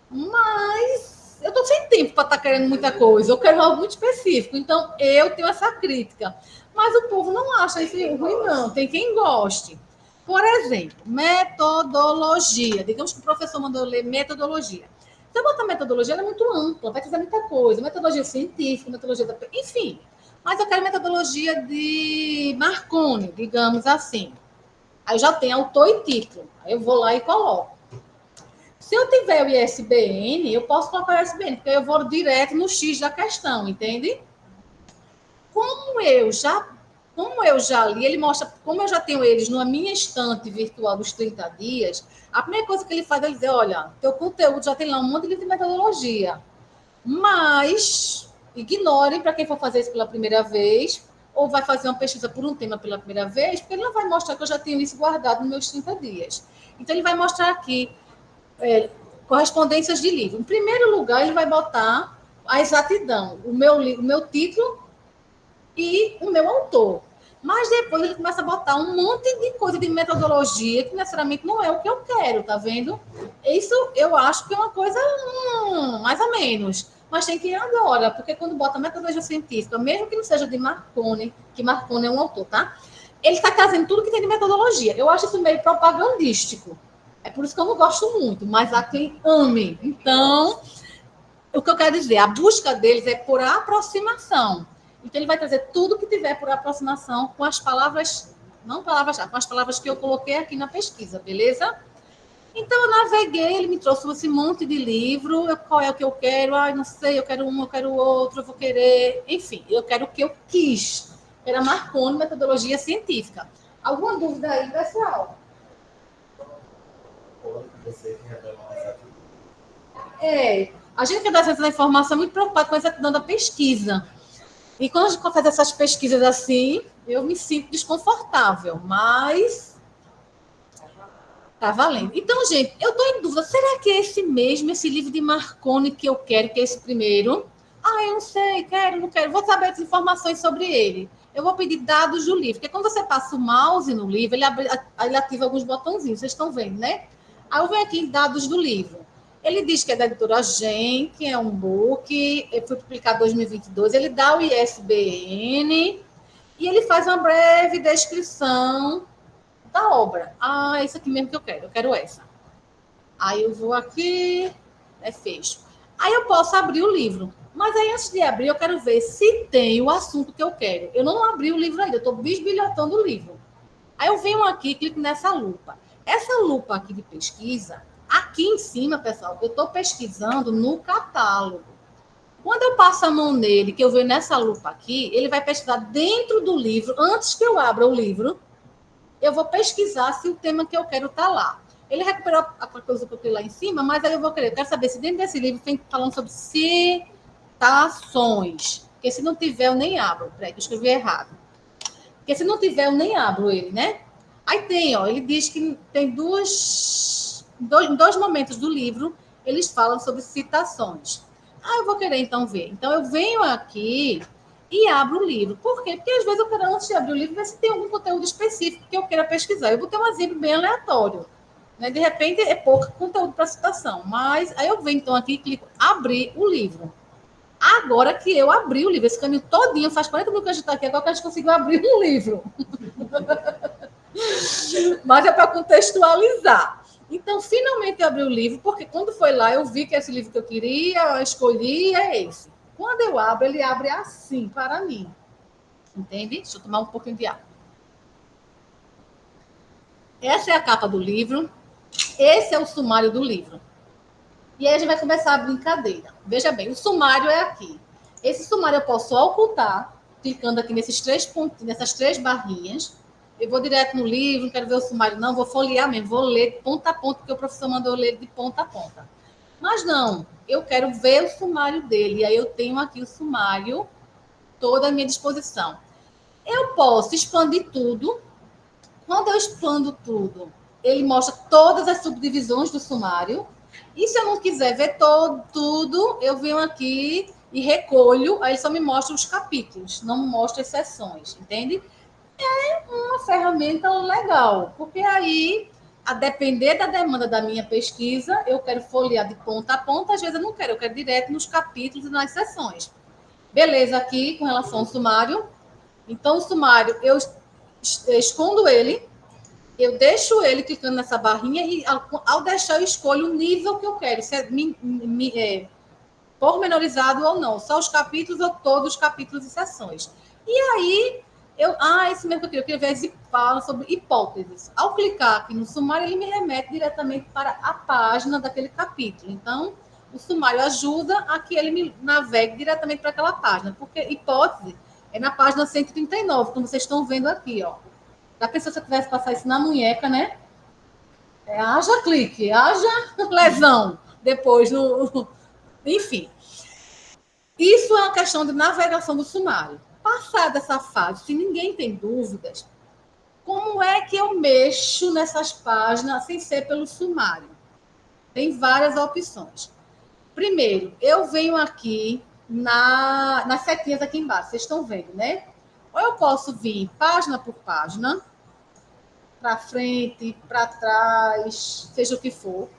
mas eu estou sem tempo para estar querendo muita coisa, eu quero algo muito específico. Então, eu tenho essa crítica. Mas o povo não acha isso ruim, não. Tem quem goste. Por exemplo, metodologia. Digamos que o professor mandou ler metodologia. Se eu botar metodologia, ela é muito ampla, vai dizer muita coisa. Metodologia científica, metodologia enfim. Mas eu quero metodologia de Marconi, digamos assim. Aí já tem autor e título. Aí eu vou lá e coloco. Se eu tiver o ISBN, eu posso colocar o ISBN, porque eu vou direto no X da questão, entende? Como eu já li, ele mostra, como eu já tenho eles na minha estante virtual dos 30 dias, a primeira coisa que ele faz é dizer, olha, teu conteúdo já tem lá um monte de livro de metodologia, mas ignorem para quem for fazer isso pela primeira vez, ou vai fazer uma pesquisa por um tema pela primeira vez, porque ele não vai mostrar que eu já tenho isso guardado nos meus 30 dias. Então, ele vai mostrar aqui correspondências de livro. Em primeiro lugar, ele vai botar a exatidão, o meu título e o meu autor. Mas depois ele começa a botar um monte de coisa de metodologia que necessariamente não é o que eu quero, tá vendo? Isso eu acho que é uma coisa mais ou menos. Mas tem que ir agora, porque quando bota metodologia científica, mesmo que não seja de Marconi, que Marconi é um autor, tá? Ele está trazendo tudo que tem de metodologia. Eu acho isso meio propagandístico. É por isso que eu não gosto muito, mas há quem ame. Então, o que eu quero dizer, a busca deles é por aproximação. Então, ele vai trazer tudo que tiver por aproximação com as palavras, não palavras já, com as palavras que eu coloquei aqui na pesquisa, beleza? Então, eu naveguei, ele me trouxe esse monte de livro, qual é o que eu quero? Ah, não sei, eu quero um, eu quero outro, eu vou querer... Enfim, eu quero o que eu quis. Era Marconi, metodologia científica. Alguma dúvida aí, pessoal? Você que revela essa A gente que é da ciência da informação é muito preocupado com a exatidão da pesquisa. E quando a gente faz essas pesquisas assim, eu me sinto desconfortável, mas tá valendo. Então, gente, eu estou em dúvida, será que é esse livro de Marconi que eu quero, que é esse primeiro? Ah, eu não sei, quero, não quero. Vou saber as informações sobre ele. Eu vou pedir dados do livro, porque quando você passa o mouse no livro, ele ativa alguns botãozinhos, vocês estão vendo, né? Aí eu venho aqui em dados do livro. Ele diz que é da editora Gen, que é um book, foi publicado em 2022, ele dá o ISBN e ele faz uma breve descrição da obra. Ah, isso aqui mesmo que eu quero essa. Aí eu vou aqui, fecho. Aí eu posso abrir o livro. Mas aí, antes de abrir, eu quero ver se tem o assunto que eu quero. Eu não abri o livro ainda, eu estou bisbilhotando o livro. Aí eu venho aqui e clico nessa lupa. Essa lupa aqui de pesquisa, aqui em cima, pessoal, eu estou pesquisando no catálogo. Quando eu passo a mão nele, que eu venho nessa lupa aqui, ele vai pesquisar dentro do livro, antes que eu abra o livro, eu vou pesquisar se o tema que eu quero está lá. Ele recuperou a coisa que eu tenho lá em cima, mas aí eu quero saber se dentro desse livro tem falando sobre citações. Porque se não tiver, eu nem abro. Peraí, eu escrevi errado. Porque se não tiver, eu nem abro ele, né? Aí tem, ó, ele diz que tem dois momentos do livro, eles falam sobre citações. Ah, eu vou querer então ver. Então eu venho aqui e abro o livro. Por quê? Porque às vezes eu quero, antes de abrir o livro, ver se tem algum conteúdo específico que eu queira pesquisar. Eu vou ter um exemplo bem aleatório. Né? De repente é pouco conteúdo para citação. Mas aí eu venho então aqui e clico abrir o livro. Agora que eu abri o livro, esse caminho todinho, faz 40 minutos que a gente está aqui, agora que a gente conseguiu abrir um livro. Mas é para contextualizar. Então, finalmente eu abri o livro, porque quando foi lá, eu vi que esse livro que eu queria, eu escolhi, é esse. Quando eu abro, ele abre assim, para mim. Entende? Deixa eu tomar um pouquinho de água. Essa é a capa do livro. Esse é o sumário do livro. E aí a gente vai começar a brincadeira. Veja bem, o sumário é aqui. Esse sumário eu posso ocultar, clicando aqui nesses 3 pontos, nessas 3 barrinhas. Eu vou direto no livro, não quero ver o sumário, não, vou folhear mesmo, vou ler de ponta a ponta, porque o professor mandou ler de ponta a ponta. Mas não, eu quero ver o sumário dele, e aí eu tenho aqui o sumário toda à minha disposição. Eu posso expandir tudo. Quando eu expando tudo, ele mostra todas as subdivisões do sumário. E se eu não quiser ver tudo, eu venho aqui e recolho, aí ele só me mostra os capítulos, não me mostra as seções, entende? É uma ferramenta legal, porque aí, a depender da demanda da minha pesquisa, eu quero folhear de ponta a ponta, às vezes eu quero direto nos capítulos e nas seções. Beleza, aqui com relação ao sumário. Então, o sumário, eu escondo ele, eu deixo ele clicando nessa barrinha e, ao deixar, eu escolho o nível que eu quero, se é pormenorizado ou não, só os capítulos ou todos os capítulos e seções. E aí, esse mesmo que eu queria ver, fala sobre hipóteses. Ao clicar aqui no sumário, ele me remete diretamente para a página daquele capítulo. Então, o sumário ajuda a que ele me navegue diretamente para aquela página, porque hipótese é na página 139, como vocês estão vendo aqui, ó. Da pessoa, se eu tivesse passar isso na munheca, né? Haja clique, haja lesão depois enfim. Isso é uma questão de navegação do sumário. Passada essa fase, se ninguém tem dúvidas, como é que eu mexo nessas páginas sem ser pelo sumário? Tem várias opções. Primeiro, eu venho aqui nas setinhas aqui embaixo, vocês estão vendo, né? Ou eu posso vir página por página, para frente, para trás, seja o que for.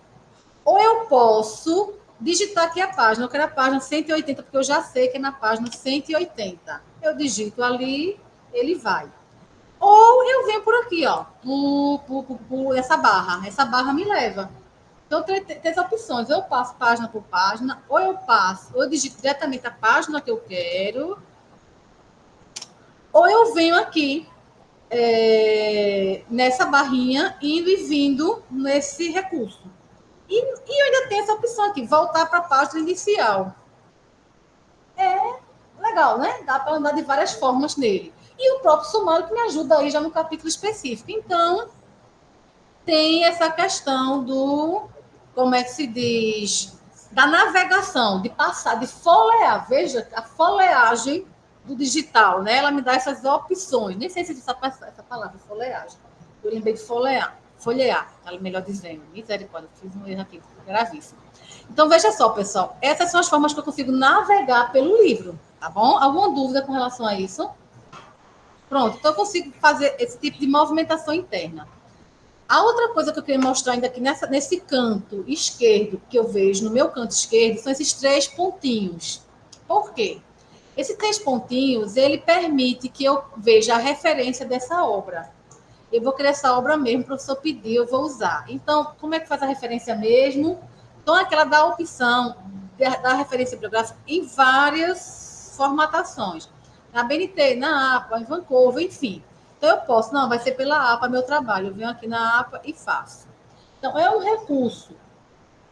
Ou eu posso digitar aqui a página. Eu quero a página 180, porque eu já sei que é na página 180. Eu digito ali, ele vai. Ou eu venho por aqui, ó, essa barra. Essa barra me leva. Então, tem as opções. Eu passo página por página, ou eu digito diretamente a página que eu quero, ou eu venho aqui nessa barrinha, indo e vindo nesse recurso. E eu ainda tenho essa opção aqui, voltar para a página inicial. É legal, né? Dá para andar de várias formas nele. E o próprio sumário que me ajuda aí já no capítulo específico. Então, tem essa questão do, como é que se diz, da navegação, de passar, de folhear. Veja, a folheagem do digital, né? Ela me dá essas opções. Nem sei se existe essa palavra, folheagem. Eu lembrei de folhear, melhor dizendo. Misericórdia, fiz um erro aqui, gravíssimo. Então, veja só, pessoal, essas são as formas que eu consigo navegar pelo livro, tá bom? Alguma dúvida com relação a isso? Pronto, então eu consigo fazer esse tipo de movimentação interna. A outra coisa que eu queria mostrar ainda aqui nesse canto esquerdo, que eu vejo no meu canto esquerdo, são esses 3 pontinhos. Por quê? Esses 3 pontinhos, ele permite que eu veja a referência dessa obra. Eu vou criar essa obra mesmo, o professor pediu, eu vou usar. Então, como é que faz a referência mesmo? Então, aquela dá a opção da referência bibliográfica em várias formatações. Na BNT, na APA, em Vancouver, enfim. Então, eu posso, não, vai ser pela APA meu trabalho. Eu venho aqui na APA e faço. Então, é um recurso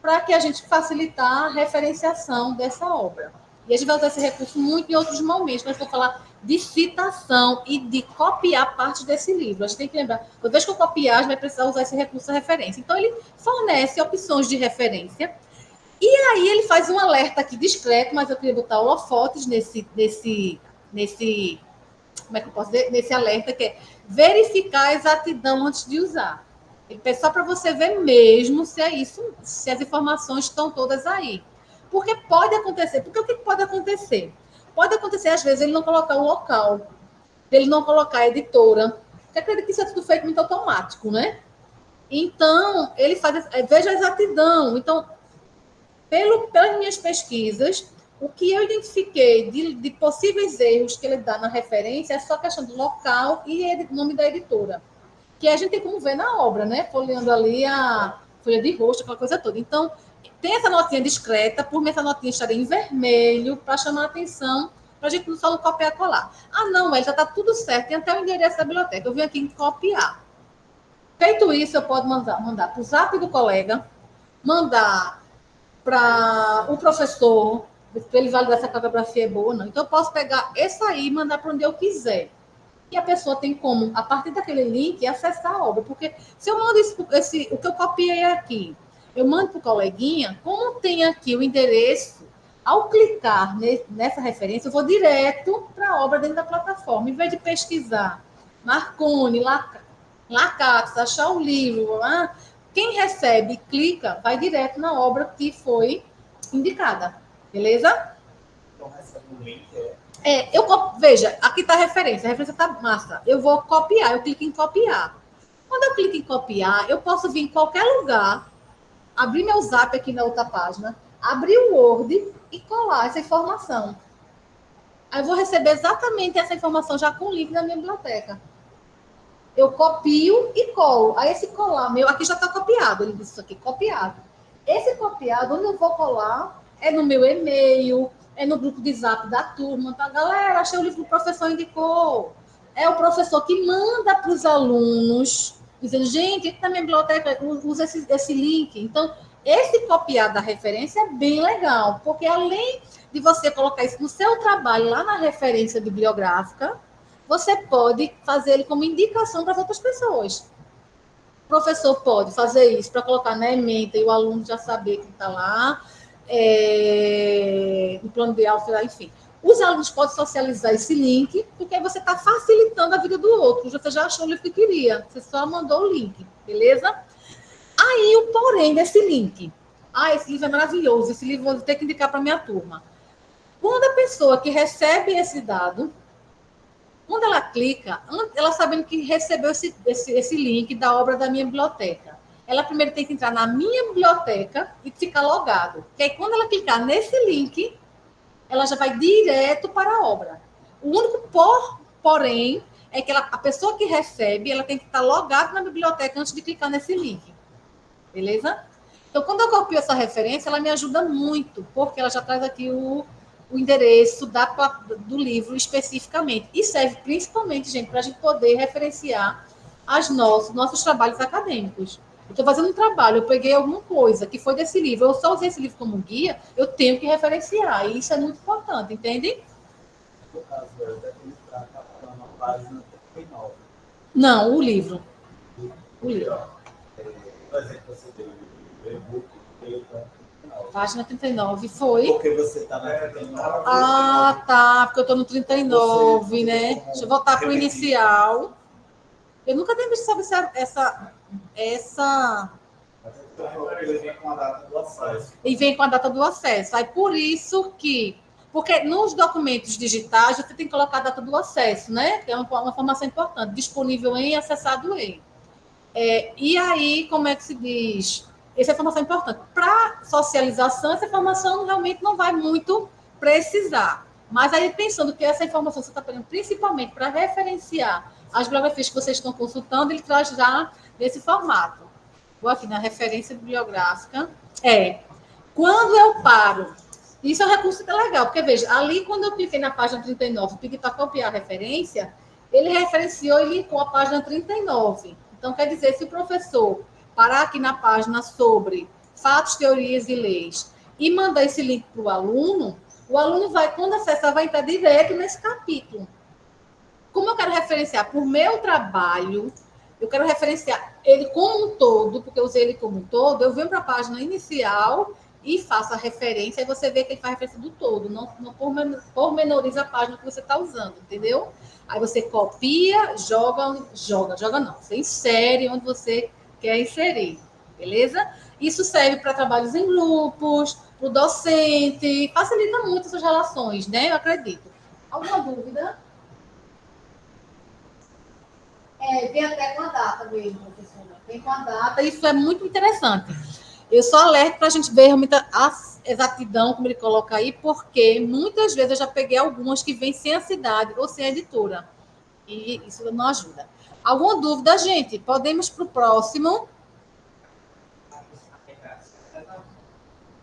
para que a gente facilitar a referenciação dessa obra. E a gente vai usar esse recurso muito em outros momentos, mas vou falar de citação e de copiar partes desse livro. A gente tem que lembrar, toda vez que eu copiar, a gente vai precisar usar esse recurso de referência. Então, ele fornece opções de referência, e aí ele faz um alerta aqui discreto, mas eu queria botar holofotes nesse como é que eu posso dizer? Nesse alerta, que é verificar a exatidão antes de usar. Ele pede só para você ver mesmo se é isso, se as informações estão todas aí. Porque pode acontecer. Porque o que pode acontecer? Pode acontecer, às vezes, ele não colocar o local, ele não colocar a editora. Porque acredito que isso é tudo feito muito automático, né? Então, ele faz. Veja a exatidão. Então, pelas minhas pesquisas, o que eu identifiquei de possíveis erros que ele dá na referência é só a questão do local e nome da editora. Que a gente tem como ver na obra, né? Folheando ali a folha de rosto, aquela coisa toda. Então, tem essa notinha discreta, por mim essa notinha estaria em vermelho, para chamar a atenção, para a gente não só não copiar e colar. Ah, não, já está tudo certo, tem até o endereço da biblioteca. Eu vim aqui em copiar. Feito isso, eu posso mandar para o zap do colega, mandar para o professor, para ele validar se a cartografia é boa ou não. Então, eu posso pegar essa aí e mandar para onde eu quiser. E a pessoa tem como, a partir daquele link, acessar a obra. Porque se eu mando o que eu copiei aqui, eu mando para o coleguinha, como tem aqui o endereço, ao clicar nessa referência, eu vou direto para a obra dentro da plataforma. Em vez de pesquisar Marconi, Lacatos, achar o livro, quem recebe, clica, vai direto na obra que foi indicada. Beleza? Então, recebe um link. Veja, aqui está a referência está massa. Eu vou copiar, eu clico em copiar. Quando eu clico em copiar, eu posso vir em qualquer lugar, abrir meu zap aqui na outra página, abrir o Word e colar essa informação. Aí eu vou receber exatamente essa informação já com o link da minha biblioteca. Eu copio e colo. Aí esse colar meu, aqui já está copiado, ele disse isso aqui, copiado. Esse copiado, onde eu vou colar, é no meu e-mail, é no grupo de zap da turma, tá? Galera, achei o livro que o professor indicou. É o professor que manda para os alunos, dizendo, gente, aqui na minha biblioteca, usa esse link. Então, esse copiar da referência é bem legal, porque além de você colocar isso no seu trabalho, lá na referência bibliográfica, você pode fazer ele como indicação para as outras pessoas. O professor pode fazer isso para colocar na ementa e o aluno já saber que está lá, no plano de aula, enfim. Os alunos podem socializar esse link, porque você está facilitando a vida do outro. Você já achou o livro que queria, você só mandou o link, beleza? Aí, o porém desse link. Ah, esse livro é maravilhoso, esse livro eu vou ter que indicar para minha turma. Quando a pessoa que recebe esse dado, quando ela clica, ela sabendo que recebeu esse link da obra da minha biblioteca, ela primeiro tem que entrar na minha biblioteca e ficar logado. Que aí, quando ela clicar nesse link, ela já vai direto para a obra. O único porém é que a pessoa que recebe, ela tem que estar logada na biblioteca antes de clicar nesse link. Beleza? Então, quando eu copio essa referência, ela me ajuda muito, porque ela já traz aqui o endereço do livro especificamente. E serve principalmente, gente, para a gente poder referenciar nossos trabalhos acadêmicos. Eu estou fazendo um trabalho, eu peguei alguma coisa que foi desse livro, eu só usei esse livro como guia, eu tenho que referenciar. E isso é muito importante, entende? No caso, daquele que está na página 39. Não, o livro. O livro. Por exemplo, você tem o e-book, ele está na 39. Página 39, foi. Porque você está na 39. Ah, tá, porque eu estou no 39, né? Deixa eu voltar para o inicial. Eu nunca tinha visto sobre essa. Ele vem com a data do acesso. E vem com a data do acesso. Aí por isso que. Porque nos documentos digitais você tem que colocar a data do acesso, né? Que é uma informação importante, disponível em, acessado em. E aí, como é que se diz? Essa informação é importante. Para socialização, essa informação realmente não vai muito precisar. Mas aí, pensando que essa informação você está pegando principalmente para referenciar as biografias que vocês estão consultando, ele traz já nesse formato. Vou aqui na referência bibliográfica. Quando eu paro, isso é um recurso legal, porque veja, ali quando eu cliquei na página 39, pedi para copiar a referência, ele referenciou e linkou a página 39. Então, quer dizer, se o professor parar aqui na página sobre fatos, teorias e leis e mandar esse link para o aluno vai, quando acessar, vai entrar direto nesse capítulo. Como eu quero referenciar por meu trabalho, eu quero referenciar ele como um todo, porque eu usei ele como um todo, eu venho para a página inicial e faço a referência, e você vê que ele faz referência do todo, não pormenoriza a página que você está usando, entendeu? Aí você copia, joga não, você insere onde você quer inserir, beleza? Isso serve para trabalhos em grupos, para o docente, facilita muito essas relações, né? Eu acredito. Alguma dúvida? Vem até com a data mesmo, professora. Vem com a data, isso é muito interessante. Eu só alerto para a gente ver realmente a exatidão, como ele coloca aí, porque muitas vezes eu já peguei algumas que vêm sem a cidade ou sem a editora. E isso não ajuda. Alguma dúvida, gente? Podemos para o próximo.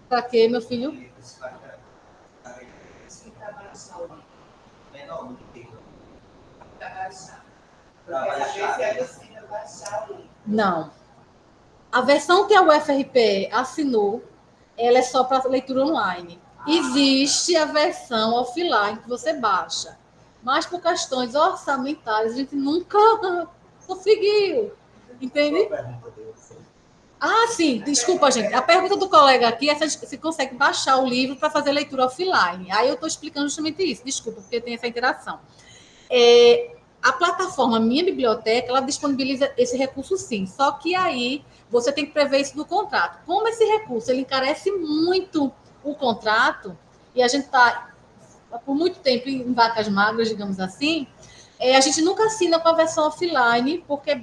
Para quê, meu filho? Não. A versão que a UFRPE assinou, ela é só para leitura online. Existe a versão offline que você baixa. Mas por questões orçamentárias, a gente nunca conseguiu. Entende? Ah, sim, desculpa, gente. A pergunta do colega aqui é se você consegue baixar o livro para fazer leitura offline. Aí eu estou explicando justamente isso. Desculpa, porque tem essa interação. A plataforma Minha Biblioteca, ela disponibiliza esse recurso sim, só que aí você tem que prever isso no contrato. Como esse recurso ele encarece muito o contrato, e a gente está por muito tempo em vacas magras, digamos assim, a gente nunca assina com a versão offline, porque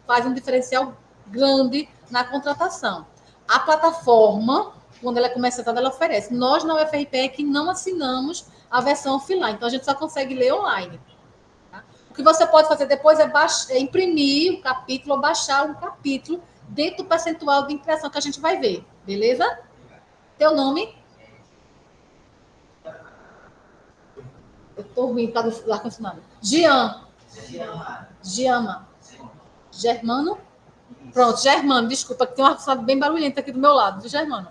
faz um diferencial grande na contratação. A plataforma, quando ela é comercializada, ela oferece. Nós, na UFRPE, é que não assinamos a versão offline, então a gente só consegue ler online. O que você pode fazer depois é imprimir um capítulo ou baixar um capítulo dentro do percentual de impressão que a gente vai ver, beleza? Teu nome? Eu estou ruim para o ar-condicionado. Giama. Germano? Pronto, Germano, desculpa, que tem um ar-condicionado bem barulhento aqui do meu lado, do Germano.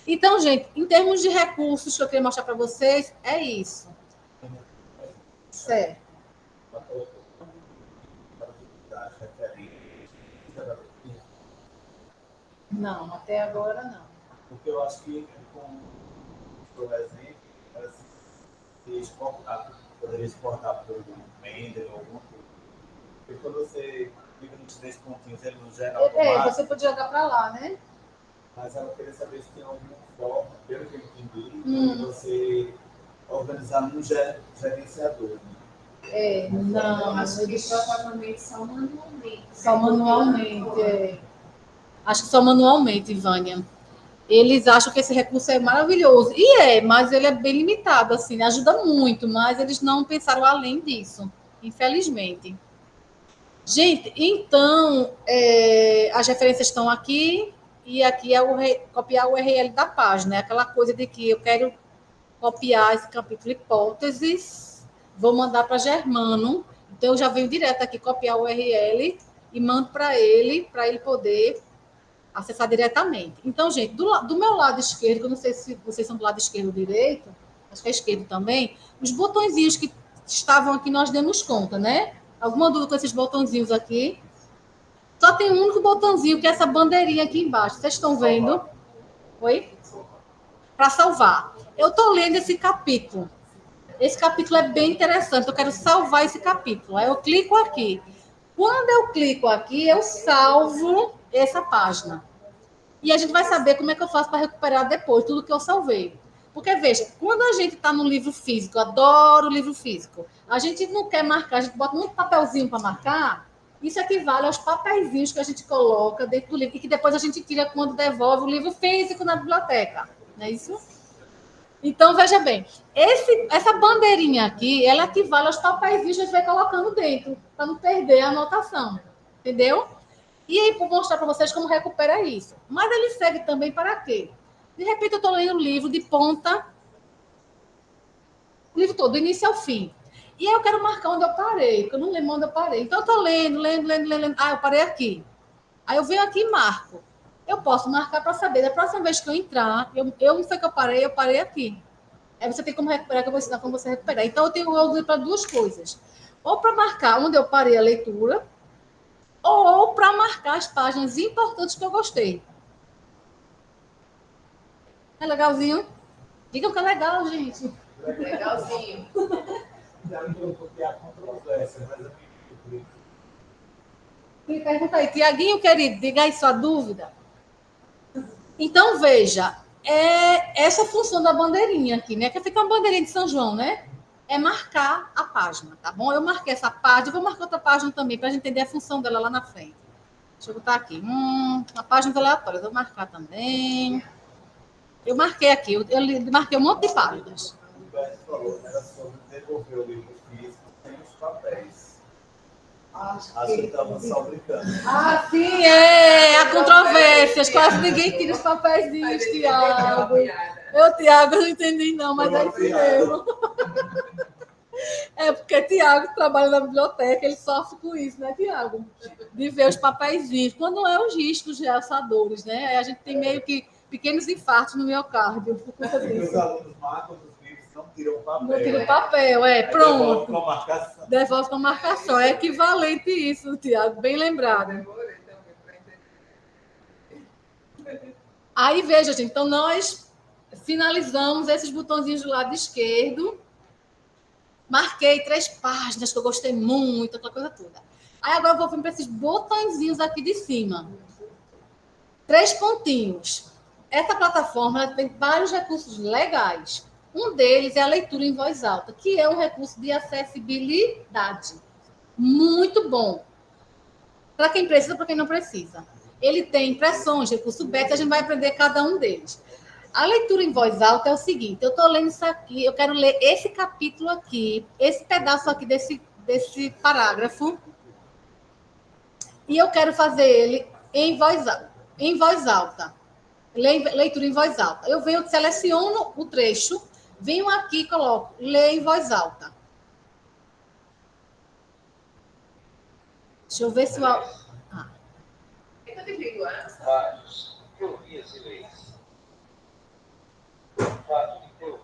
Então, gente, em termos de recursos que eu queria mostrar para vocês, é isso. Certo. Não, até agora não. Porque eu acho que, por exemplo, poderia exportar por Blender ou alguma coisa. Porque quando você clica nos três pontinhos, ele não gera automático. Você pode jogar para lá, né? Mas ela queria saber se tem alguma forma, pelo que eu entendi, de você organizar num gerenciador. Não, Eles provavelmente só manualmente. Só manualmente, Acho que só manualmente, Vânia. Eles acham que esse recurso é maravilhoso. E mas ele é bem limitado, assim, ajuda muito, mas eles não pensaram além disso, infelizmente. Gente, então, as referências estão aqui, e aqui é copiar o URL da página, é aquela coisa de que eu quero copiar esse capítulo hipóteses, vou mandar para Germano, então eu já venho direto aqui copiar o URL e mando para ele poder acessar diretamente. Então, gente, do meu lado esquerdo, eu não sei se vocês são do lado esquerdo ou direito, acho que é esquerdo também, os botõezinhos que estavam aqui nós demos conta, né? Alguma dúvida com esses botõezinhos aqui? Só tem um único botãozinho, que é essa bandeirinha aqui embaixo. Vocês estão vendo? Oi? Para salvar. Eu estou lendo esse capítulo. Esse capítulo é bem interessante. Eu quero salvar esse capítulo. Aí eu clico aqui. Quando eu clico aqui, eu salvo essa página. E a gente vai saber como é que eu faço para recuperar depois tudo que eu salvei. Porque, veja, quando a gente está no livro físico, eu adoro o livro físico, a gente não quer marcar, a gente bota muito papelzinho para marcar, isso equivale aos papeizinhos que a gente coloca dentro do livro e que depois a gente tira quando devolve o livro físico na biblioteca. Não é isso? Então, veja bem, essa bandeirinha aqui, ela equivale aos papeizinhos que a gente vai colocando dentro, para não perder a anotação. Entendeu? E aí, vou mostrar para vocês como recupera isso. Mas ele segue também para quê? De repente, eu estou lendo um livro de ponta, o livro todo, do início ao fim. E aí eu quero marcar onde eu parei, porque eu não lembro onde eu parei. Então, eu estou lendo. Ah, eu parei aqui. Aí eu venho aqui e marco. Eu posso marcar para saber, da próxima vez que eu entrar, eu não sei que eu parei aqui. Aí você tem como recuperar, que eu vou ensinar como você recuperar. Então, eu tenho para duas coisas. Ou para marcar onde eu parei a leitura, ou para marcar as páginas importantes que eu gostei. É legalzinho? Digam que é legal, gente. Legalzinho. Já me copiar controvérsia, mas eu Me pergunta aí, Tiaguinho, querido, diga aí sua dúvida. Então, veja, essa função da bandeirinha aqui, né? Que fica uma bandeirinha de São João, né? É marcar a página, tá bom? Eu marquei essa página, eu vou marcar outra página também, para a gente entender a função dela lá na frente. Deixa eu botar aqui. Uma página aleatória, eu vou marcar também. Eu marquei aqui, eu marquei um monte de páginas. O Humberto falou, era sobre devolver o livro físico sem os papéis. Acho que estava só brincando. Ah, sim, há controvérsias. Quase ninguém tira os papeizinhos, Tiago. Tiago, eu não entendi não, mas é isso mesmo. É porque Tiago trabalha na biblioteca, ele sofre com isso, né, Tiago? De ver os papeizinhos. Quando não é os riscos realçadores, né? Aí a gente tem meio que pequenos infartos no miocárdio. Por conta disso. Os alunos marcam os livros, não tiram papel. Não tiram papel, pronto. Devolve com a marcação. Devolve com a marcação. É equivalente isso, Tiago, bem lembrado. Aí, veja, gente, então nós finalizamos esses botõezinhos do lado esquerdo. Marquei 3 páginas que eu gostei muito, aquela coisa toda. Aí agora eu vou vir para esses botõezinhos aqui de cima. 3 pontinhos. Essa plataforma ela tem vários recursos legais. Um deles é a leitura em voz alta, que é um recurso de acessibilidade. Muito bom. Para quem precisa, para quem não precisa. Ele tem impressões, recurso beta, a gente vai aprender cada um deles. A leitura em voz alta é o seguinte, eu estou lendo isso aqui, eu quero ler esse capítulo aqui, esse pedaço aqui desse parágrafo, e eu quero fazer ele em voz alta. Leitura em voz alta. Eu venho, seleciono o trecho, venho aqui e coloco, lê em voz alta. Deixa eu ver se o... Fatos, teorias e leis. Fato de teoria.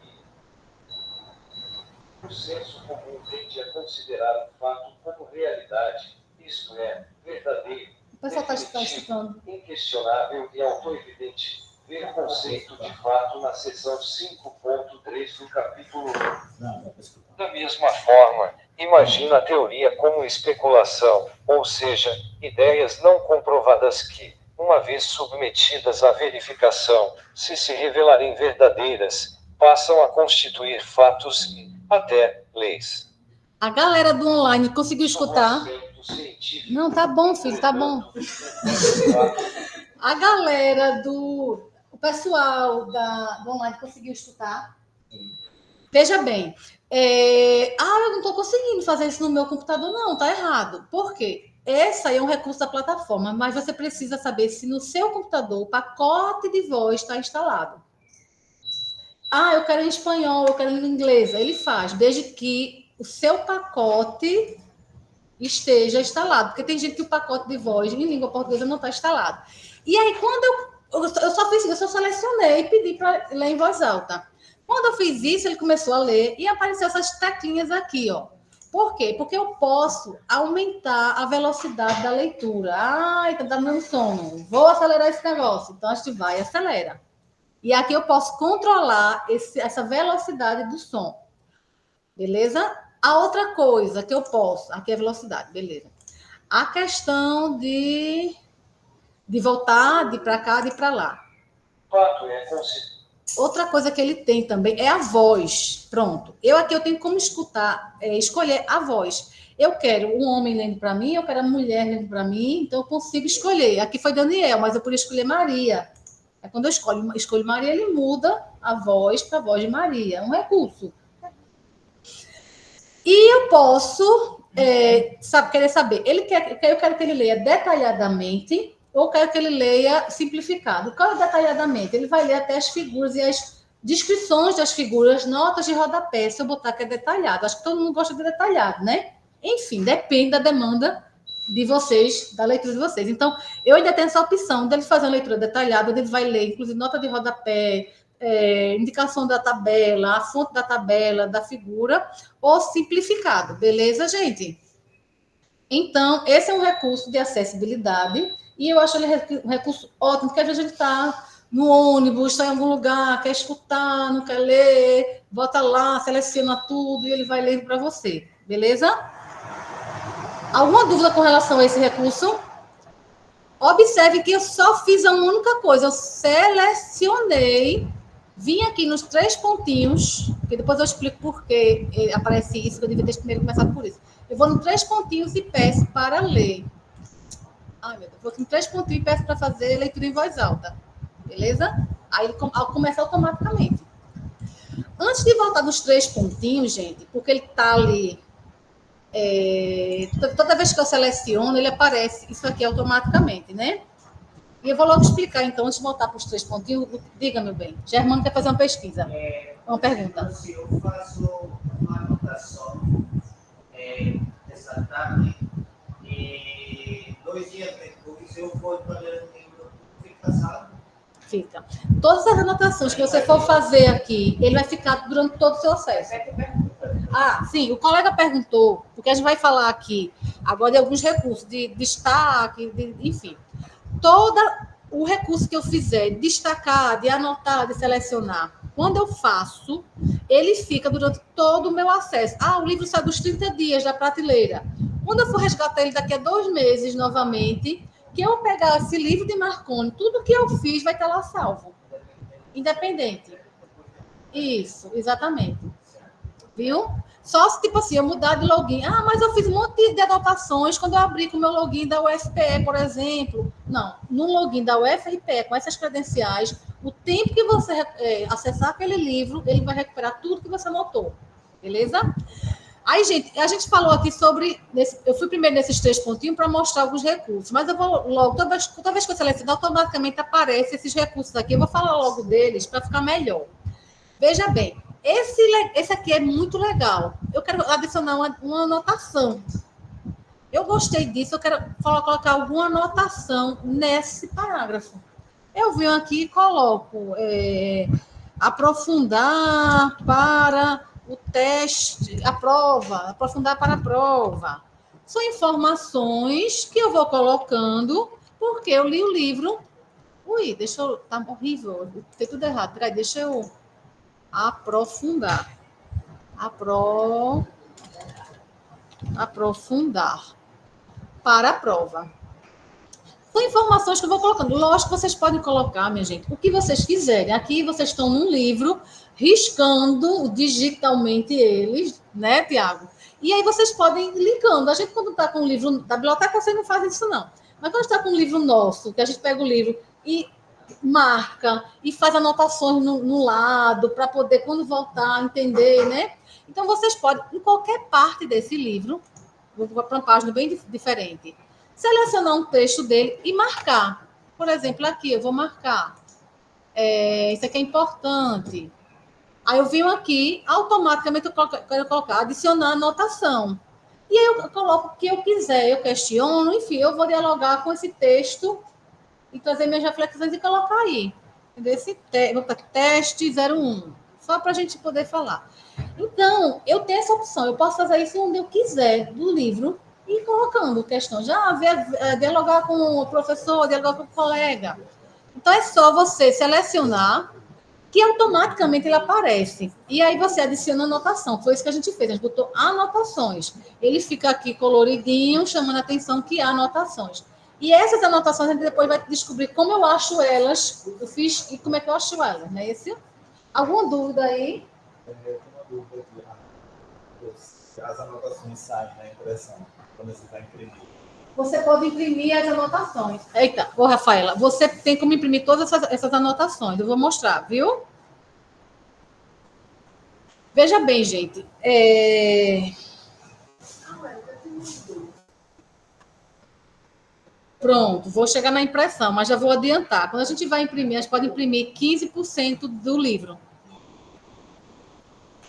O senso comum tende a considerar um fato como realidade, isto é, verdadeiro, O pessoal está escutando. inquestionável e autoevidente. Ver conceito de fato na seção 5.3 do capítulo 1. Da mesma forma, imagina a teoria como especulação, ou seja, ideias não comprovadas que, uma vez submetidas à verificação, se revelarem verdadeiras, passam a constituir fatos e, até, leis. A galera do online conseguiu escutar? Não, tá bom, filho, tá bom. A galera do... O pessoal do online conseguiu escutar? Veja bem. Eu não estou conseguindo fazer isso no meu computador, não, tá errado. Por quê? Essa é um recurso da plataforma, mas você precisa saber se no seu computador o pacote de voz está instalado. Eu quero em espanhol, eu quero em inglês. Ele faz, desde que o seu pacote esteja instalado. Porque tem gente que o pacote de voz em língua portuguesa não está instalado. E aí, quando eu só fiz isso, eu só selecionei e pedi para ler em voz alta. Quando eu fiz isso, ele começou a ler e apareceu essas teclinhas aqui, ó. Por quê? Porque eu posso aumentar a velocidade da leitura. Então tá dando sono. Vou acelerar esse negócio. Então, a gente vai e acelera. E aqui eu posso controlar essa velocidade do som. Beleza? A outra coisa que eu posso... Aqui é a velocidade, beleza. A questão de voltar, de ir para cá, de ir para lá. Outra coisa que ele tem também é a voz. Pronto. Aqui eu tenho como escolher a voz. Eu quero um homem lendo para mim, eu quero a mulher lendo para mim, então eu consigo escolher. Aqui foi Daniel, mas eu podia escolher Maria. Quando eu escolho Maria, ele muda a voz para a voz de Maria. É um recurso. E eu posso querer saber, eu quero que ele leia detalhadamente ou quero que ele leia simplificado. Qual é detalhadamente? Ele vai ler até as figuras e as descrições das figuras, notas de rodapé, se eu botar que é detalhado. Acho que todo mundo gosta de detalhado, né? Enfim, depende da demanda de vocês, da leitura de vocês. Então, eu ainda tenho essa opção dele fazer uma leitura detalhada, onde ele vai ler, inclusive, nota de rodapé, indicação da tabela, a fonte da tabela, da figura, ou simplificado. Beleza, gente? Então, esse é um recurso de acessibilidade e eu acho ele um recurso ótimo, porque às vezes a gente está no ônibus, está em algum lugar, quer escutar, não quer ler, bota lá, seleciona tudo e ele vai ler para você. Beleza? Alguma dúvida com relação a esse recurso? Observe que eu só fiz uma única coisa, eu selecionei, vim aqui nos 3 pontinhos, que depois eu explico por que aparece isso, que eu devia ter primeiro começado por isso. Eu vou nos 3 pontinhos e peço para ler. Ai, meu Deus, vou nos 3 pontinhos e peço para fazer leitura em voz alta. Beleza? Aí ele começa automaticamente. Antes de voltar nos 3 pontinhos, gente, porque ele está ali... toda vez que eu seleciono, ele aparece isso aqui automaticamente, né? E eu vou logo explicar, então, antes de voltar para os 3 pontinhos. Diga, meu bem. Germano quer fazer uma pesquisa. Uma pergunta. Se eu faço uma anotação dessa tarde e 2 dias depois eu vou para ler o livro, fica salvo? Fica. Todas as anotações que você for fazer aqui, ele vai ficar durante todo o seu acesso. Sim, o colega perguntou, porque a gente vai falar aqui agora de alguns recursos, de destaque, enfim. Todo o recurso que eu fizer, destacar, de anotar, de selecionar, quando eu faço, ele fica durante todo o meu acesso. O livro sai dos 30 dias da prateleira. Quando eu for resgatar ele daqui a 2 meses novamente, que eu pegar esse livro de Marconi, tudo que eu fiz vai estar lá salvo. Independente. Isso, exatamente. Viu? Só se, tipo assim, eu mudar de login. Mas eu fiz um monte de anotações quando eu abri com o meu login da UFPE, por exemplo. Não, no login da UFRPE, com essas credenciais, o tempo que você acessar aquele livro, ele vai recuperar tudo que você anotou. Beleza? Aí, gente, a gente falou aqui sobre... eu fui primeiro nesses 3 pontinhos para mostrar alguns recursos, mas eu vou logo, toda vez que eu seleciono, automaticamente aparecem esses recursos aqui. Eu vou falar logo deles para ficar melhor. Veja bem, esse aqui é muito legal. Eu quero adicionar uma anotação. Eu gostei disso, eu quero colocar alguma anotação nesse parágrafo. Eu venho aqui e coloco aprofundar para o teste, a prova, aprofundar para a prova. São informações que eu vou colocando porque eu li o livro. Tá horrível, tem tudo errado. Peraí, deixa eu aprofundar. Aprofundar para a prova. São informações que eu vou colocando. Lógico que vocês podem colocar, minha gente, o que vocês quiserem. Aqui vocês estão num livro, riscando digitalmente eles, né, Tiago? E aí vocês podem ir linkando. A gente, quando está com um livro da biblioteca, você não faz isso, não. Mas quando está com um livro nosso, que a gente pega o livro e marca e faz anotações no lado, para poder, quando voltar, entender, né? Então, vocês podem, em qualquer parte desse livro, vou para uma página bem diferente, selecionar um texto dele e marcar. Por exemplo, aqui, eu vou marcar. Isso aqui é importante. Aí eu venho aqui, automaticamente eu quero colocar, adicionar anotação. E aí eu coloco o que eu quiser, eu questiono, enfim, eu vou dialogar com esse texto e trazer minhas reflexões e colocar aí. Vou para teste 01, só para a gente poder falar. Então, eu tenho essa opção, eu posso fazer isso onde eu quiser, do livro, e ir colocando questões. Dialogar com o professor, dialogar com o colega. Então, é só você selecionar, que automaticamente ele aparece. E aí você adiciona anotação. Foi isso que a gente fez, a gente botou anotações. Ele fica aqui coloridinho, chamando a atenção que há anotações. E essas anotações a gente depois vai descobrir como eu acho elas, eu fiz e como é que eu acho elas, não é isso? Alguma dúvida aí? Eu tenho uma dúvida aqui. As anotações saem na impressão, quando você está imprimindo. Você pode imprimir as anotações. Eita, Rafaela, você tem como imprimir todas essas anotações. Eu vou mostrar, viu? Veja bem, gente. Pronto, vou chegar na impressão, mas já vou adiantar. Quando a gente vai imprimir, a gente pode imprimir 15% do livro.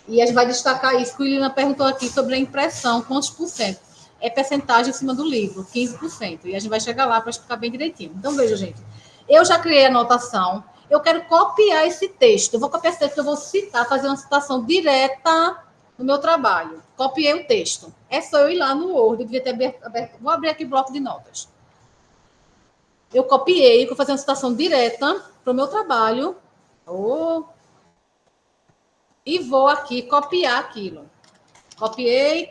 E a gente vai destacar isso, que o Lina perguntou aqui sobre a impressão, quantos por cento? É percentagem em cima do livro, 15%. E a gente vai chegar lá para explicar bem direitinho. Então, veja, gente. Eu já criei a anotação. Eu quero copiar esse texto. Eu vou copiar esse texto, eu vou citar, fazer uma citação direta no meu trabalho. Copiei o texto. É só eu ir lá no Word. Eu devia ter aberto. Vou abrir aqui o bloco de notas. Eu copiei, vou fazer uma citação direta para o meu trabalho. E vou aqui copiar aquilo. Copiei.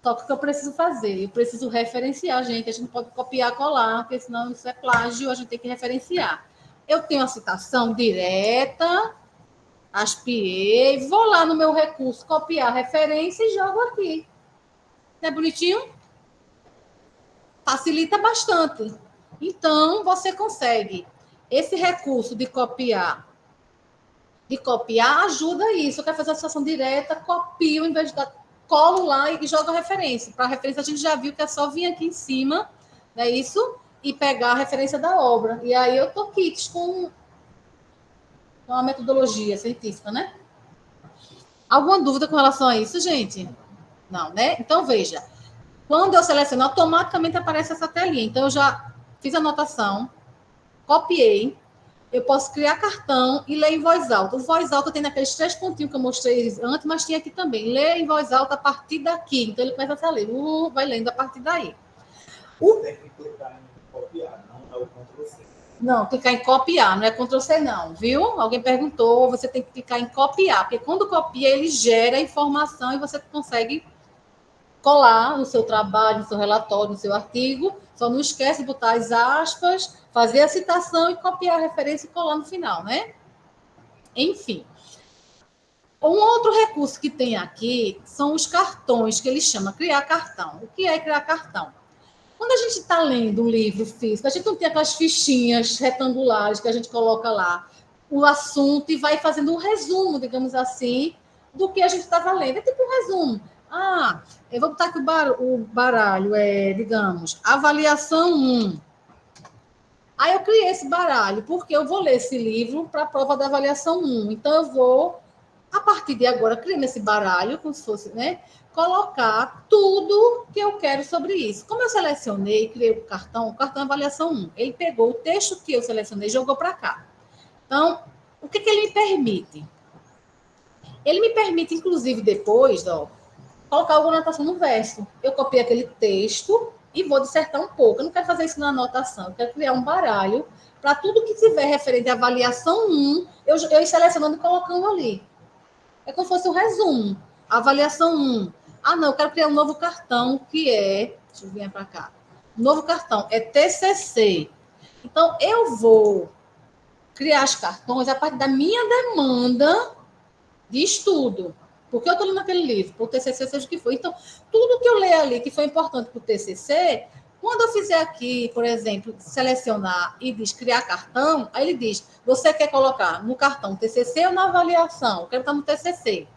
Só que o que eu preciso fazer? Eu preciso referenciar, gente. A gente não pode copiar e colar, porque senão isso é plágio, a gente tem que referenciar. Eu tenho a citação direta, aspiei, vou lá no meu recurso, copiar a referência e jogo aqui. Não é bonitinho? Facilita bastante. Então, você consegue. Esse recurso de copiar ajuda isso. Eu quero fazer a citação direta, copio, em vez de colo lá e jogo a referência. Para a referência, a gente já viu que é só vir aqui em cima, não é isso? E pegar a referência da obra. E aí eu tô kits com uma metodologia científica, né? Alguma dúvida com relação a isso, gente? Não, né? Então, veja. Quando eu seleciono, automaticamente aparece essa telinha. Então, eu já fiz a anotação, copiei, eu posso criar cartão e ler em voz alta. O voz alta tem naqueles 3 pontinhos que eu mostrei antes, mas tinha aqui também. Ler em voz alta a partir daqui. Então, ele começa a ler. Vai lendo a partir daí. Tem que clicar em copiar, não é o Ctrl+C. Não, clicar em copiar, não é Ctrl+C não, viu? Alguém perguntou, você tem que clicar em copiar, porque quando copia, ele gera informação e você consegue colar no seu trabalho, no seu relatório, no seu artigo. Só não esquece de botar as aspas, fazer a citação e copiar a referência e colar no final, né? Enfim. Um outro recurso que tem aqui são os cartões, que ele chama criar cartão. O que é criar cartão? Quando a gente está lendo um livro físico, a gente não tem aquelas fichinhas retangulares que a gente coloca lá o assunto e vai fazendo um resumo, digamos assim, do que a gente estava lendo. É tipo um resumo. Eu vou botar aqui o baralho, digamos, avaliação 1. Aí eu criei esse baralho, porque eu vou ler esse livro para a prova da avaliação 1. Então, eu vou, a partir de agora, criando esse baralho, como se fosse, né? Colocar tudo que eu quero sobre isso. Como eu selecionei, criei o cartão avaliação 1. Ele pegou o texto que eu selecionei e jogou para cá. Então, o que ele me permite? Ele me permite, inclusive, depois, colocar alguma anotação no verso. Eu copiei aquele texto e vou dissertar um pouco. Eu não quero fazer isso na anotação. Eu quero criar um baralho para tudo que tiver referente à avaliação 1, eu ir selecionando e colocando ali. É como se fosse um resumo. Avaliação 1. Não, eu quero criar um novo cartão que é... Deixa eu vir para cá. novo cartão, é TCC. Então, eu vou criar os cartões a partir da minha demanda de estudo. Porque eu estou lendo aquele livro, para o TCC, seja o que for. Então, tudo que eu leio ali que foi importante para o TCC, quando eu fizer aqui, por exemplo, selecionar e diz criar cartão, aí ele diz, você quer colocar no cartão TCC ou na avaliação? Eu quero estar no TCC.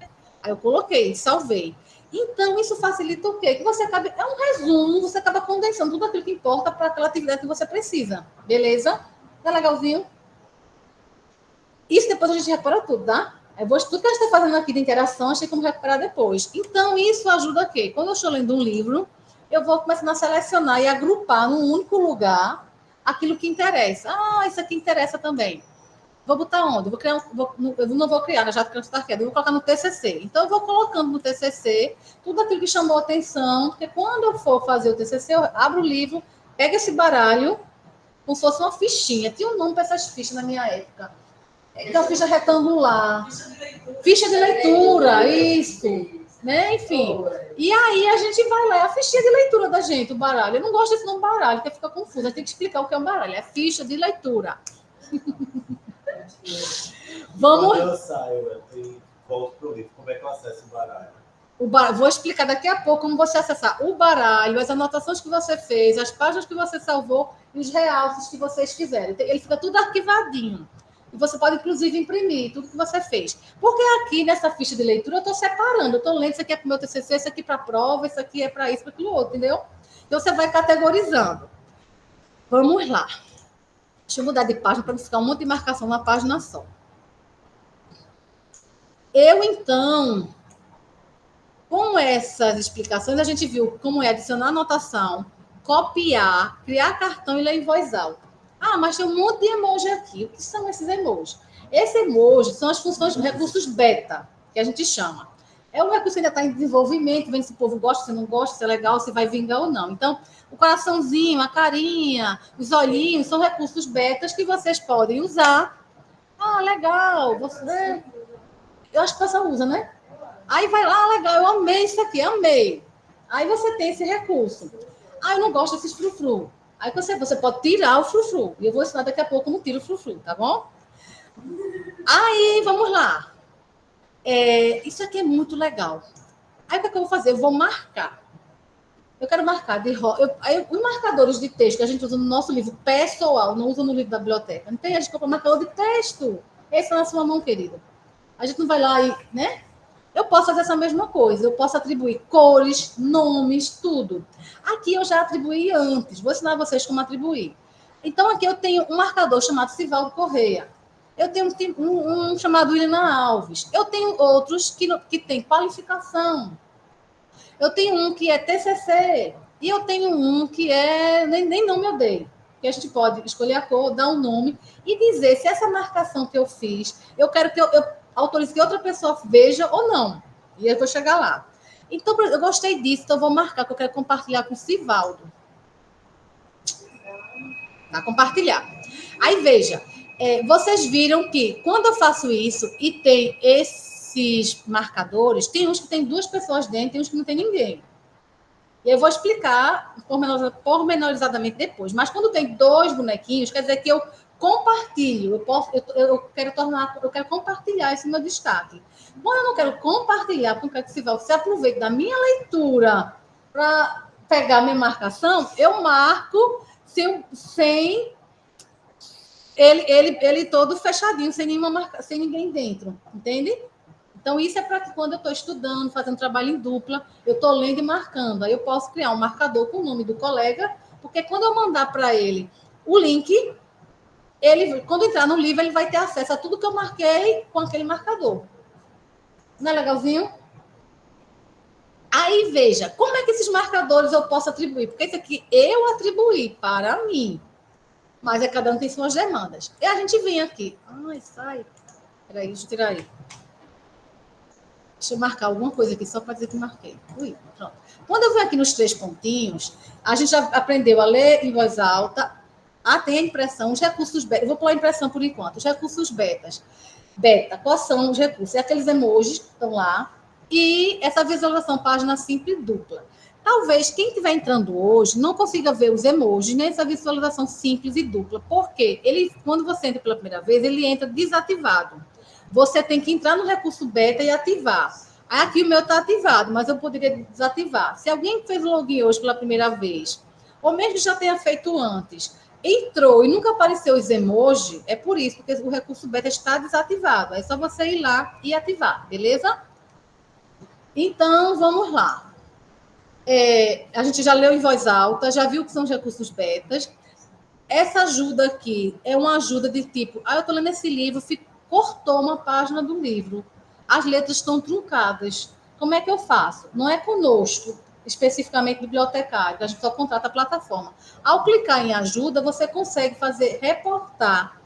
Aí eu coloquei, salvei. Então, isso facilita o quê? Que você acaba, é um resumo, você acaba condensando tudo aquilo que importa para aquela atividade que você precisa. Beleza? Tá legalzinho? Isso depois a gente recupera tudo, tá? Tudo que a gente está fazendo aqui de interação, a gente tem como recuperar depois. Então, isso ajuda a quê? Quando eu estou lendo um livro, eu vou começando a selecionar e agrupar num único lugar aquilo que interessa. Ah, isso aqui interessa também. Vou botar onde? Eu não vou criar, já que eu estou quieto, eu vou colocar no TCC. Então, eu vou colocando no TCC tudo aquilo que chamou a atenção, porque quando eu for fazer o TCC, eu abro o livro, pego esse baralho, como se fosse uma fichinha. Tinha um nome para essas fichas na minha época. Então, ficha retangular. Ficha de leitura, isso. Né? Enfim. E aí, a gente vai lá, é a fichinha de leitura da gente, o baralho. Eu não gosto desse nome baralho, porque fica confuso. A gente tem que explicar o que é um baralho. É ficha de leitura. Vamos. Quando eu saio, eu volto para o livro. Como é que eu acesso o baralho? Vou explicar daqui a pouco como você acessar o baralho, as anotações que você fez, as páginas que você salvou e os realces que vocês fizeram. Ele fica tudo arquivadinho. E você pode, inclusive, imprimir tudo que você fez. Porque aqui, nessa ficha de leitura, eu estou separando. Eu estou lendo, isso aqui é para o meu TCC, isso aqui para a prova, isso aqui é para isso, para aquilo outro, entendeu? Então, você vai categorizando. Vamos lá. Deixa eu mudar de página para não ficar um monte de marcação na página só. Então, com essas explicações, a gente viu como é adicionar anotação, copiar, criar cartão e ler em voz alta. Ah, mas tem um monte de emoji aqui. O que são esses emojis? Esses emojis são as funções, recursos beta, que a gente chama. É um recurso que ainda está em desenvolvimento, vendo se o povo gosta, se não gosta, se é legal, se vai vingar ou não. Então, o coraçãozinho, a carinha, os olhinhos, são recursos betas que vocês podem usar. Ah, legal, você... Eu acho que você usa, né? Aí vai lá, legal, eu amei isso aqui, amei. Aí você tem esse recurso. Ah, eu não gosto desses frufru. Aí você pode tirar o frufru. E eu vou ensinar daqui a pouco como tira o frufru, tá bom? Aí, vamos lá. Isso aqui é muito legal. Aí, o que eu vou fazer? Eu vou marcar. Eu quero marcar os marcadores de texto que a gente usa no nosso livro pessoal, não usa no livro da biblioteca. Não tem, a gente compra marcador de texto. Esse é na sua mão, querida. A gente não vai lá e, né? Eu posso fazer essa mesma coisa. Eu posso atribuir cores, nomes, tudo. Aqui eu já atribuí antes. Vou ensinar vocês como atribuir. Então, aqui eu tenho um marcador chamado Sivaldo Correia. Eu tenho um chamado Williana Alves. Eu tenho outros que têm qualificação. Eu tenho um que é TCC. E eu tenho um que é... Nem nome eu dei. Que a gente pode escolher a cor, dar um nome e dizer se essa marcação que eu fiz, eu quero que eu autorize que outra pessoa veja ou não. E eu vou chegar lá. Então, eu gostei disso, então eu vou marcar que eu quero compartilhar com o Sivaldo. Tá? Compartilhar. Aí, veja, vocês viram que quando eu faço isso e tem esses marcadores, tem uns que tem 2 pessoas dentro, tem uns que não tem ninguém. E eu vou explicar pormenorizadamente depois. Mas quando tem 2 bonequinhos, quer dizer que eu compartilho. Eu quero compartilhar esse meu destaque. Quando eu não quero compartilhar, porque eu quero que você aproveite da minha leitura para pegar minha marcação, eu marco sem ele todo fechadinho, sem ninguém dentro. Entende? Então, isso é para que quando eu estou estudando, fazendo trabalho em dupla, eu estou lendo e marcando. Aí eu posso criar um marcador com o nome do colega, porque quando eu mandar para ele o link, quando entrar no livro, ele vai ter acesso a tudo que eu marquei com aquele marcador. Não é legalzinho? Aí, veja, como é que esses marcadores eu posso atribuir? Porque esse aqui eu atribuí para mim. Mas cada um tem suas demandas. E a gente vem aqui. Ai, sai. Peraí, deixa eu tirar aí. Deixa eu marcar alguma coisa aqui, só para dizer que marquei. Ui, pronto. Quando eu venho aqui nos 3 pontinhos, a gente já aprendeu a ler em voz alta, tem a impressão, os recursos beta. Eu vou pular a impressão por enquanto. Os recursos betas. Beta, quais são os recursos? É aqueles emojis que estão lá. E essa visualização página simples dupla. Talvez quem estiver entrando hoje não consiga ver os emojis, nem essa visualização simples e dupla, porque ele, quando você entra pela primeira vez, ele entra desativado. Você tem que entrar no recurso beta e ativar. Aqui o meu está ativado, mas eu poderia desativar. Se alguém fez o login hoje pela primeira vez, ou mesmo já tenha feito antes, entrou e nunca apareceu os emojis, é por isso, porque o recurso beta está desativado. É só você ir lá e ativar, beleza? Então, vamos lá. A gente já leu em voz alta, já viu que são os recursos betas. Essa ajuda aqui é uma ajuda de tipo, eu estou lendo esse livro, cortou uma página do livro, as letras estão truncadas. Como é que eu faço? Não é conosco, especificamente bibliotecário, a gente só contrata a plataforma. Ao clicar em ajuda, você consegue fazer reportar.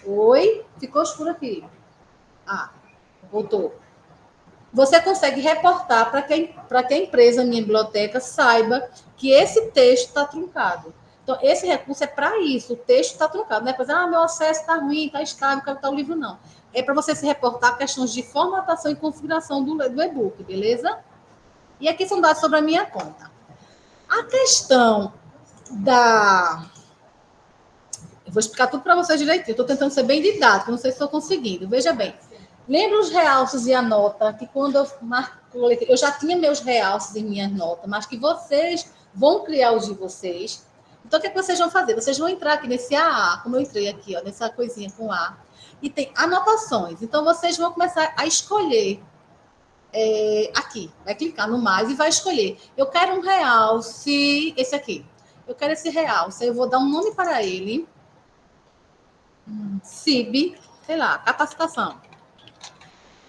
Oi, ficou escuro aqui. Voltou. Você consegue reportar para que a empresa, minha biblioteca, saiba que esse texto está truncado. Então, esse recurso é para isso. O texto está truncado. Não é para dizer, meu acesso está ruim, está estável, quero tal livro, não. É para você se reportar questões de formatação e configuração do e-book, beleza? E aqui são dados sobre a minha conta. A questão da... Eu vou explicar tudo para vocês direitinho. Estou tentando ser bem didático, não sei se estou conseguindo. Veja bem. Lembra os realces e a nota, que quando eu já tinha meus realces e minhas notas, mas que vocês vão criar os de vocês. Então, o que vocês vão fazer? Vocês vão entrar aqui nesse AA, como eu entrei aqui, ó, nessa coisinha com A, e tem anotações. Então, vocês vão começar a escolher aqui. Vai clicar no mais e vai escolher. Eu quero um realce, esse aqui. Eu quero esse realce, eu vou dar um nome para ele. CIB, sei lá, capacitação.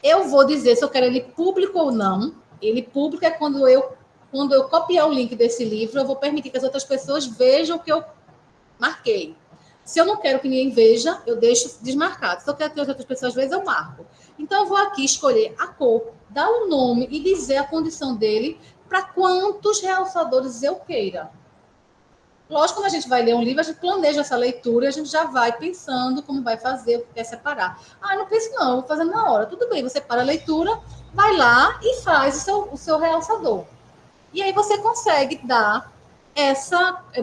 Eu vou dizer se eu quero ele público ou não. Ele público é quando eu copiar o link desse livro, eu vou permitir que as outras pessoas vejam o que eu marquei. Se eu não quero que ninguém veja, eu deixo desmarcado. Se eu quero que as outras pessoas vejam, eu marco. Então, eu vou aqui escolher a cor, dar o nome e dizer a condição dele para quantos realçadores eu queira. Lógico, quando a gente vai ler um livro, a gente planeja essa leitura e a gente já vai pensando como vai fazer, o que quer separar. Não penso não, vou fazendo na hora. Tudo bem, você para a leitura, vai lá e faz o seu realçador. E aí você consegue dar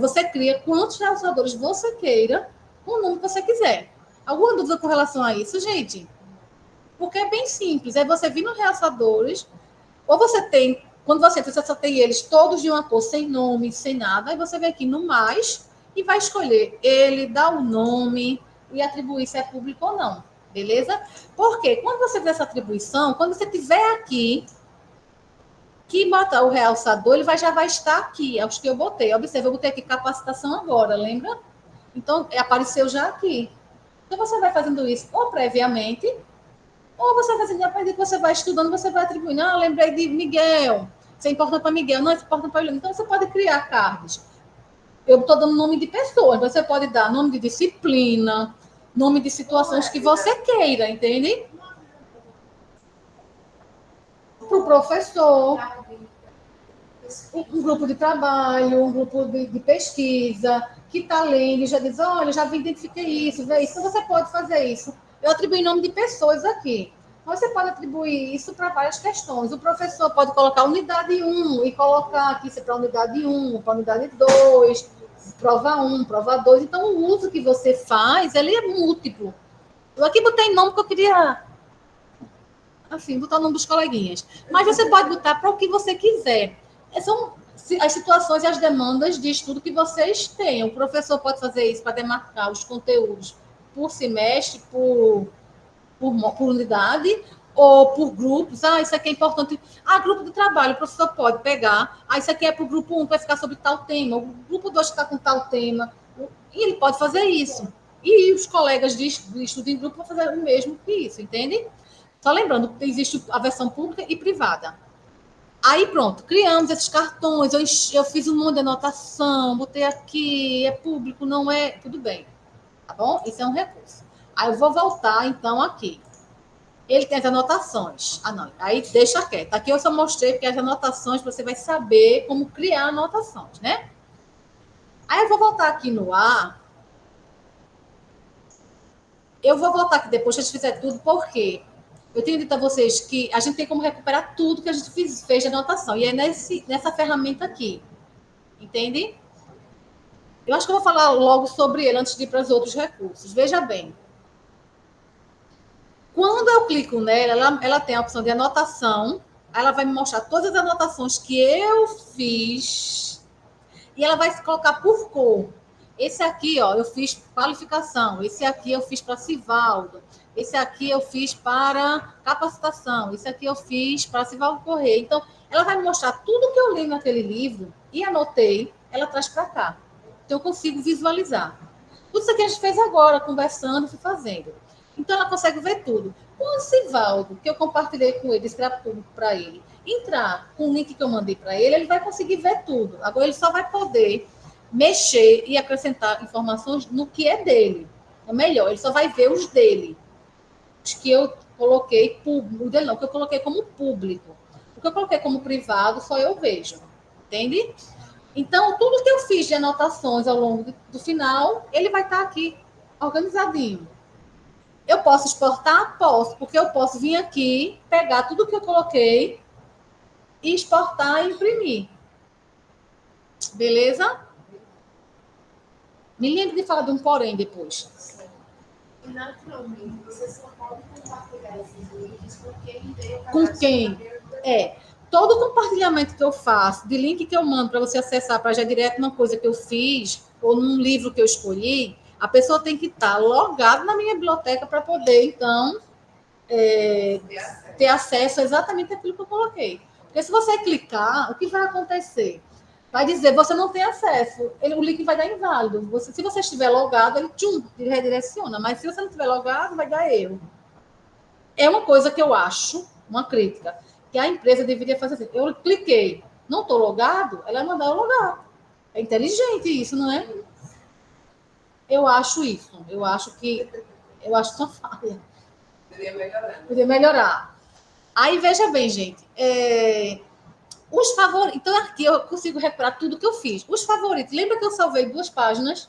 você cria quantos realçadores você queira, com o número que você quiser. Alguma dúvida com relação a isso, gente? Porque é bem simples, é você vir nos realçadores, ou você tem... Quando você só tem eles todos de uma cor, sem nome, sem nada, aí você vem aqui no mais e vai escolher ele, dar o nome e atribuir se é público ou não, beleza? Porque quando você fizer essa atribuição, quando você tiver aqui, que botar o realçador, ele já vai estar aqui, é os que eu botei. Observe, eu botei aqui capacitação agora, lembra? Então, apareceu já aqui. Então, você vai fazendo isso ou previamente, ou você vai fazendo, a partir que você vai estudando, você vai atribuindo. Lembrei de Miguel. Isso é importante para Miguel. Não, isso é importante para ele. Então, você pode criar cards. Eu estou dando nome de pessoas. Você pode dar nome de disciplina, nome de situações que você queira, entende? Para o professor, um grupo de trabalho, um grupo de pesquisa, que está lendo e já diz, olha, já identifiquei isso, vê isso. Então, você pode fazer isso. Eu atribuí nome de pessoas aqui. Mas você pode atribuir isso para várias questões. O professor pode colocar unidade 1 e colocar aqui se para unidade 1, para unidade 2, prova 1, prova 2. Então, o uso que você faz, ele é múltiplo. Eu aqui botei nome porque eu queria, assim, botar o nome dos coleguinhas. Mas você pode botar para o que você quiser. São as situações e as demandas de estudo que vocês têm. O professor pode fazer isso para demarcar os conteúdos por semestre, por unidade, ou por grupos. Isso aqui é importante. Grupo de trabalho, o professor pode pegar. Isso aqui é para o grupo 1, vai ficar sobre tal tema. O grupo 2 está com tal tema. E ele pode fazer isso. E os colegas de estudo em grupo vão fazer o mesmo que isso, entende? Só lembrando que existe a versão pública e privada. Aí, pronto, criamos esses cartões, eu fiz um monte de anotação, botei aqui, é público, não é... Tudo bem, tá bom? Isso é um recurso. Aí eu vou voltar, então, aqui. Ele tem as anotações. Não, aí deixa quieto. Aqui eu só mostrei porque as anotações você vai saber como criar anotações, né? Aí eu vou voltar aqui no A. Eu vou voltar aqui depois que a gente fizer tudo, por quê? Eu tenho dito a vocês que a gente tem como recuperar tudo que a gente fez de anotação. E é nessa ferramenta aqui. Entende? Eu acho que eu vou falar logo sobre ele antes de ir para os outros recursos. Veja bem. Quando eu clico nela, ela tem a opção de anotação. Ela vai me mostrar todas as anotações que eu fiz. E ela vai se colocar por cor. Esse aqui, ó, eu fiz qualificação. Esse aqui eu fiz para Sivaldo. Esse aqui eu fiz para capacitação. Esse aqui eu fiz para Sivaldo Correia. Então, ela vai me mostrar tudo que eu li naquele livro e anotei, ela traz para cá. Então, eu consigo visualizar. Tudo isso aqui a gente fez agora, conversando e fazendo. Então, ela consegue ver tudo. Com o Sivaldo, que eu compartilhei com ele, escrevi tudo para ele, entrar com o link que eu mandei para ele, ele vai conseguir ver tudo. Agora, ele só vai poder mexer e acrescentar informações no que é dele. É melhor, ele só vai ver os dele. Os que eu coloquei público, o dele não, o que eu coloquei como público. O que eu coloquei como privado, só eu vejo. Entende? Então, tudo que eu fiz de anotações ao longo do final, ele vai estar aqui, organizadinho. Eu posso exportar? Posso, porque eu posso vir aqui, pegar tudo que eu coloquei e exportar e imprimir. Beleza? Me lembre de falar de um porém depois. Naturalmente, você só pode compartilhar esses links com quem veio. Com quem? Todo compartilhamento que eu faço, de link que eu mando para você acessar para já direto numa coisa que eu fiz, ou num livro que eu escolhi, a pessoa tem que estar logada na minha biblioteca para poder, então, ter acesso a exatamente aquilo que eu coloquei. Porque se você clicar, o que vai acontecer? Vai dizer, você não tem acesso, o link vai dar inválido. Se você estiver logado, ele redireciona, mas se você não estiver logado, vai dar erro. É uma coisa que eu acho, uma crítica, que a empresa deveria fazer assim. Eu cliquei, não estou logado, ela vai mandar eu logar. É inteligente isso, não é? Eu acho isso. Eu acho uma falha. Poderia melhorar. Aí, veja bem, gente. Os favoritos. Então, aqui eu consigo recuperar tudo que eu fiz. Os favoritos. Lembra que eu salvei 2 páginas?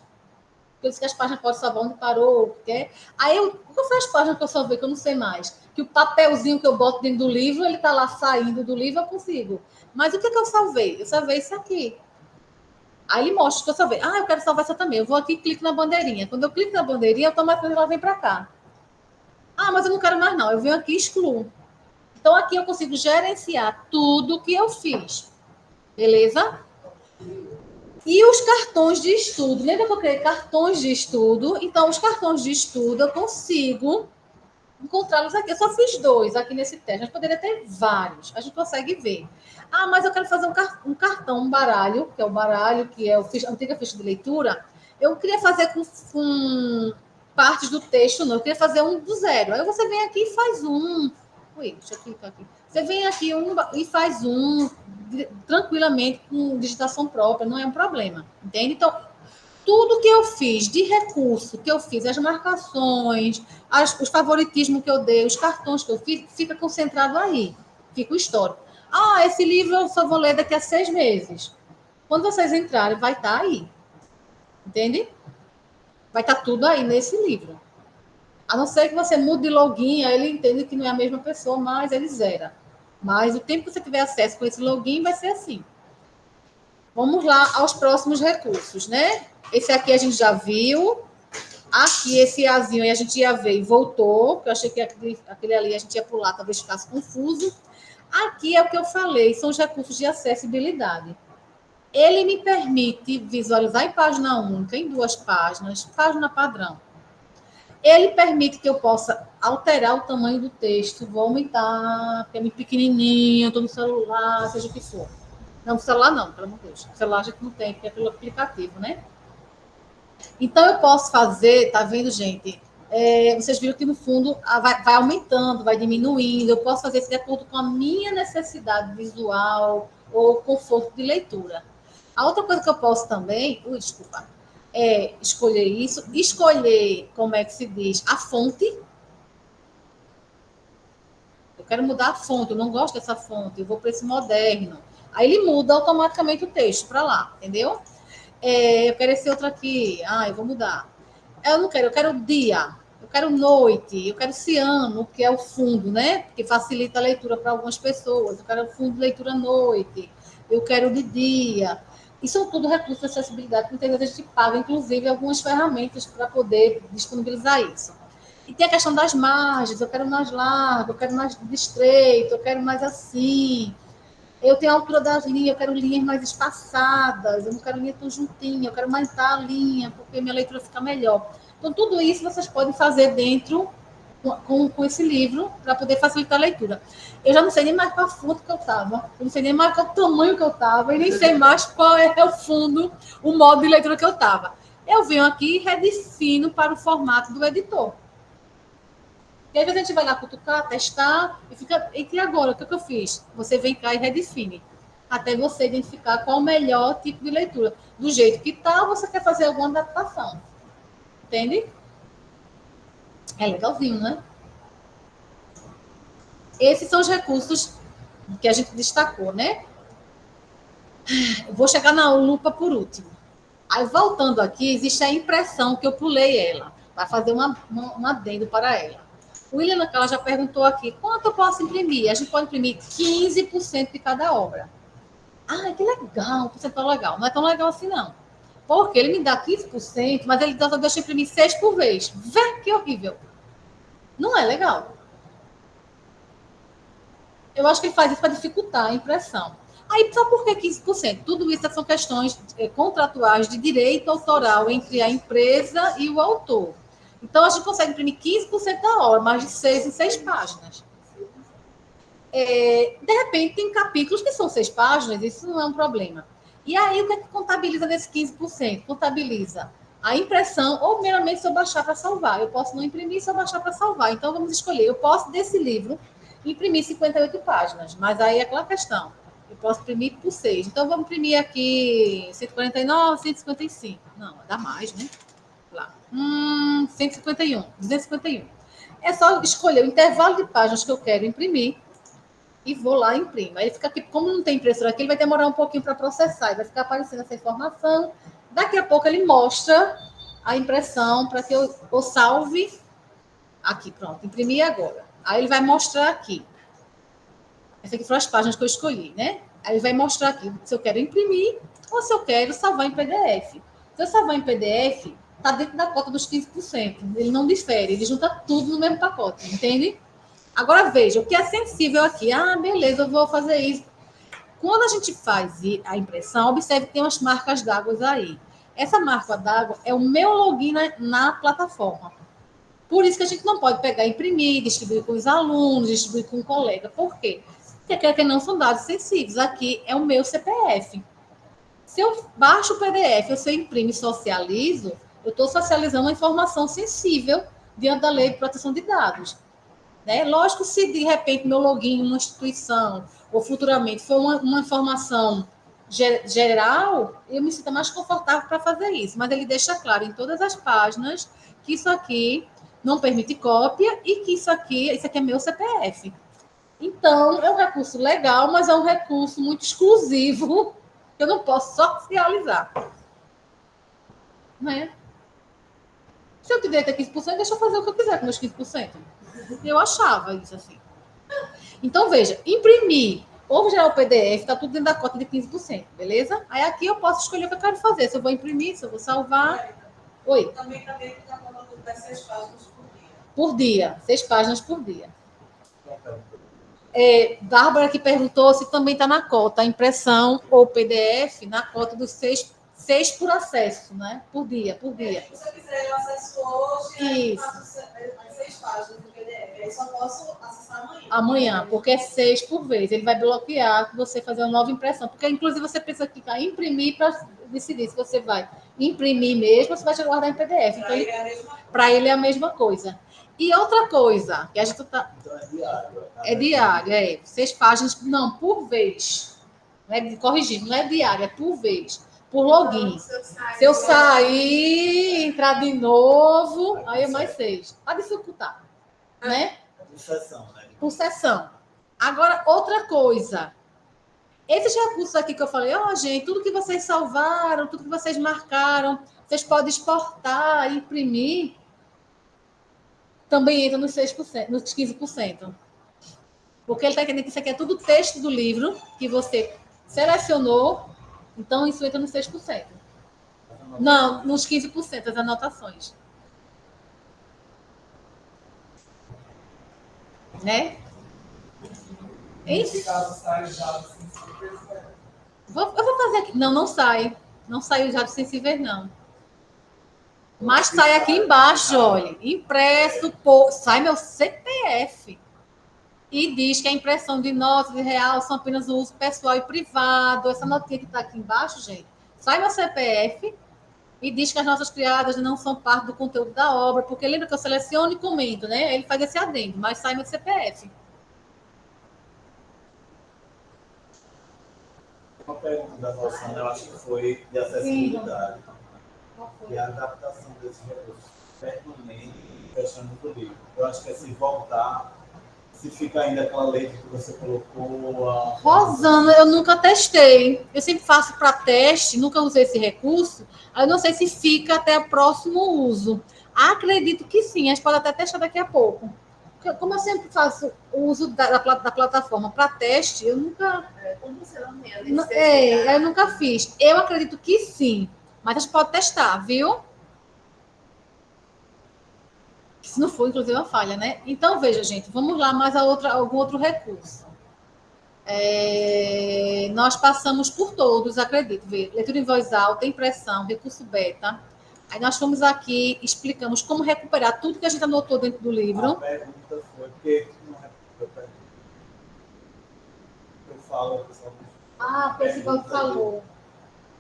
Eu disse que as páginas podem salvar onde parou, quer. Aí, qual foi as páginas que eu salvei, que eu não sei mais? Que o papelzinho que eu boto dentro do livro, ele está lá saindo do livro, eu consigo. Mas o que eu salvei? Eu salvei isso aqui. Aí ele mostra que eu salvei. Eu quero salvar essa também. Eu vou aqui e clico na bandeirinha. Quando eu clico na bandeirinha, automaticamente ela vem para cá. Mas eu não quero mais, não. Eu venho aqui e excluo. Então, aqui eu consigo gerenciar tudo que eu fiz. Beleza? E os cartões de estudo. Lembra que eu criei cartões de estudo? Então, os cartões de estudo eu consigo encontrá-los aqui. Eu só fiz 2 aqui nesse teste. Mas poderia ter vários. A gente consegue ver. Mas eu quero fazer um cartão, um baralho, que é o baralho, que é a antiga ficha de leitura. Eu queria fazer com partes do texto, não. Eu queria fazer um do zero. Aí você vem aqui e faz um. Deixa eu clicar aqui. Você vem aqui e faz um tranquilamente com digitação própria, não é um problema, entende? Então, tudo que eu fiz de recurso, que eu fiz, as marcações, os favoritismos que eu dei, os cartões que eu fiz, fica concentrado aí, fica o histórico. Esse livro eu só vou ler daqui a 6 meses. Quando vocês entrarem, vai estar aí, entende? Vai estar tudo aí nesse livro. A não ser que você mude de login, aí ele entende que não é a mesma pessoa, mas ele zera. Mas o tempo que você tiver acesso com esse login vai ser assim. Vamos lá aos próximos recursos, né? Esse aqui a gente já viu. Aqui, esse azinho aí a gente ia ver e voltou, que eu achei que aquele ali a gente ia pular, talvez ficasse confuso. Aqui é o que eu falei, são os recursos de acessibilidade. Ele me permite visualizar em página única, em 2 páginas, página padrão. Ele permite que eu possa alterar o tamanho do texto, vou aumentar, porque é muito pequenininho, estou no celular, seja o que for. Não, no celular não, pelo amor de Deus. O celular a gente não tem, porque é pelo aplicativo, né? Então, eu posso fazer, tá vendo, gente? Vocês viram que, no fundo, vai aumentando, vai diminuindo. Eu posso fazer isso de acordo com a minha necessidade visual ou conforto de leitura. A outra coisa que eu posso também... desculpa. Escolher isso, escolher, como é que se diz, a fonte. Eu quero mudar a fonte, eu não gosto dessa fonte, eu vou para esse moderno. Aí ele muda automaticamente o texto para lá, entendeu? Eu quero esse outro aqui, eu vou mudar. Eu não quero, eu quero dia. Eu quero noite, eu quero ciano, que é o fundo, né? Que facilita a leitura para algumas pessoas. Eu quero o fundo de leitura à noite, eu quero de dia. Isso são tudo recursos de acessibilidade que muitas vezes a gente paga, inclusive, algumas ferramentas para poder disponibilizar isso. E tem a questão das margens, eu quero mais largo, eu quero mais estreito, eu quero mais assim. Eu tenho a altura das linhas, eu quero linhas mais espaçadas, eu não quero linha tão juntinha, eu quero aumentar a linha, porque minha leitura fica melhor. Então, tudo isso vocês podem fazer dentro com esse livro, para poder facilitar a leitura. Eu já não sei nem mais qual fundo que eu estava, eu não sei nem mais qual tamanho que eu estava, e nem sei mais qual é o fundo, o modo de leitura que eu estava. Eu venho aqui e redefino para o formato do editor. E aí a gente vai lá cutucar, testar, e fica. E agora, o que eu fiz? Você vem cá e redefine. Até você identificar qual o melhor tipo de leitura. Do jeito que está, você quer fazer alguma adaptação. Entende? É legalzinho, né? Esses são os recursos que a gente destacou, né? Eu vou chegar na lupa por último. Aí, voltando aqui, existe a impressão que eu pulei ela. Vai fazer um adendo para ela. O William Nacala já perguntou aqui, quanto eu posso imprimir? A gente pode imprimir 15% de cada obra. Ah, que legal, você tá legal. Não é tão legal assim, não. Porque ele me dá 15%, mas ele só deixa eu imprimir 6 por vez. Vê que horrível. Não é legal. Eu acho que ele faz isso para dificultar a impressão. Aí, só por que 15%? Tudo isso são questões contratuais de direito autoral entre a empresa e o autor. Então, a gente consegue imprimir 15% da obra, mais de 6 em 6 páginas. De repente, tem capítulos que são 6 páginas, isso não é um problema. E aí, o que é que contabiliza nesse 15%? Contabiliza a impressão ou meramente se eu baixar para salvar. Eu posso não imprimir se eu baixar para salvar. Então, vamos escolher. Eu posso, desse livro, imprimir 58 páginas, mas aí é aquela questão. Eu posso imprimir por 6. Então, vamos imprimir aqui 149, 155. Não, dá mais, né? Lá. 151, 251. É só escolher o intervalo de páginas que eu quero imprimir e vou lá e imprimo. Aí fica aqui, como não tem impressora aqui, ele vai demorar um pouquinho para processar, e vai ficar aparecendo essa informação. Daqui a pouco ele mostra a impressão para que eu salve aqui, pronto, imprimi agora. Aí ele vai mostrar aqui. Essas aqui foram as páginas que eu escolhi, né? Aí ele vai mostrar aqui se eu quero imprimir ou se eu quero salvar em PDF. Se eu salvar em PDF, está dentro da cota dos 15%. Ele não difere, ele junta tudo no mesmo pacote, entende? Agora veja, o que é sensível aqui. Ah, beleza, eu vou fazer isso. Quando a gente faz a impressão, observe que tem umas marcas d'água aí. Essa marca d'água é o meu login na plataforma. Por isso que a gente não pode pegar, imprimir, distribuir com os alunos, distribuir com o colega. Por quê? Porque não são dados sensíveis. Aqui é o meu CPF. Se eu baixo o PDF, se eu imprimo e socializo, eu estou socializando uma informação sensível diante da Lei de Proteção de Dados. Né? Lógico, se de repente meu login em uma instituição ou futuramente for uma informação geral, eu me sinto mais confortável para fazer isso. Mas ele deixa claro em todas as páginas que isso aqui não permite cópia e que isso aqui é meu CPF. Então, é um recurso legal, mas é um recurso muito exclusivo que eu não posso socializar. Né? Se eu tiver 15%, deixa eu fazer o que eu quiser com meus 15%. Eu achava isso assim. Então, veja, imprimir ou gerar o PDF, está tudo dentro da cota de 15%, beleza? Aí aqui eu posso escolher o que eu quero fazer. Se eu vou imprimir, se eu vou salvar. Oi. Também está dentro da cota das 6 páginas por dia. Por dia, 6 páginas por dia. Bárbara que perguntou se também está na cota, a impressão ou PDF, na cota dos 6 por acesso, né? Por dia. Se eu quiser, eu acesso hoje, eu faço as 6 páginas do PDF. Aí só posso acessar amanhã. Amanhã, porque é 6 por vez. Ele vai bloquear você fazer uma nova impressão. Porque, inclusive, você precisa clicar em imprimir para decidir se você vai imprimir mesmo ou se vai guardar em PDF. Então, para ele é a mesma coisa. E outra coisa, que a gente tá. Então é diário. É diário, 6 páginas, não, por vez. Corrigindo, não é diário, é por vez. Por login. Se eu sair, entrar de novo, aí é mais 6. Para dificultar. Né? Por sessão, né? Por sessão. Agora, outra coisa. Esses recursos aqui que eu falei, gente, tudo que vocês salvaram, tudo que vocês marcaram, vocês podem exportar, imprimir. também entra nos 6%, nos 15%. Porque ele está entendendo que isso aqui é tudo texto do livro que você selecionou, então isso entra nos 6%. Não, nos 15%, as anotações. Né? Nesse caso, sai já assim, Eu vou fazer aqui. Não, não sai. Não sai o jato sensível, não. Mas sai aqui embaixo, olha. Impresso, sai meu CPF. E diz que a impressão de notas de real são apenas o uso pessoal e privado. Essa notinha que está aqui embaixo, gente, sai meu CPF e diz que as notas criadas não são parte do conteúdo da obra, porque lembra que eu seleciono e comento, né? Ele faz esse adendo, mas sai meu CPF. uma pergunta da Rosana, eu acho que foi de acessibilidade. E a adaptação desse recurso permanente e fechando do livro. Eu acho que é se voltar, se fica ainda aquela letra que você colocou. Rosana, eu nunca testei. Eu sempre faço para teste, nunca usei esse recurso. Aí eu não sei se fica até o próximo uso. Acredito que sim, a gente pode até testar daqui a pouco. Como eu sempre faço o uso da plataforma para teste, eu nunca. Eu nunca fiz. Eu acredito que sim, mas a gente pode testar, viu? Se não for, inclusive, uma falha, né? Então, veja, gente, vamos lá mais algum outro recurso. Nós passamos por todos, acredito. Leitura em voz alta, impressão, recurso beta. Aí nós fomos aqui, explicamos como recuperar tudo que a gente anotou dentro do livro. A pergunta foi, porque não recuperou. Eu falo, pessoal. A pessoa falou.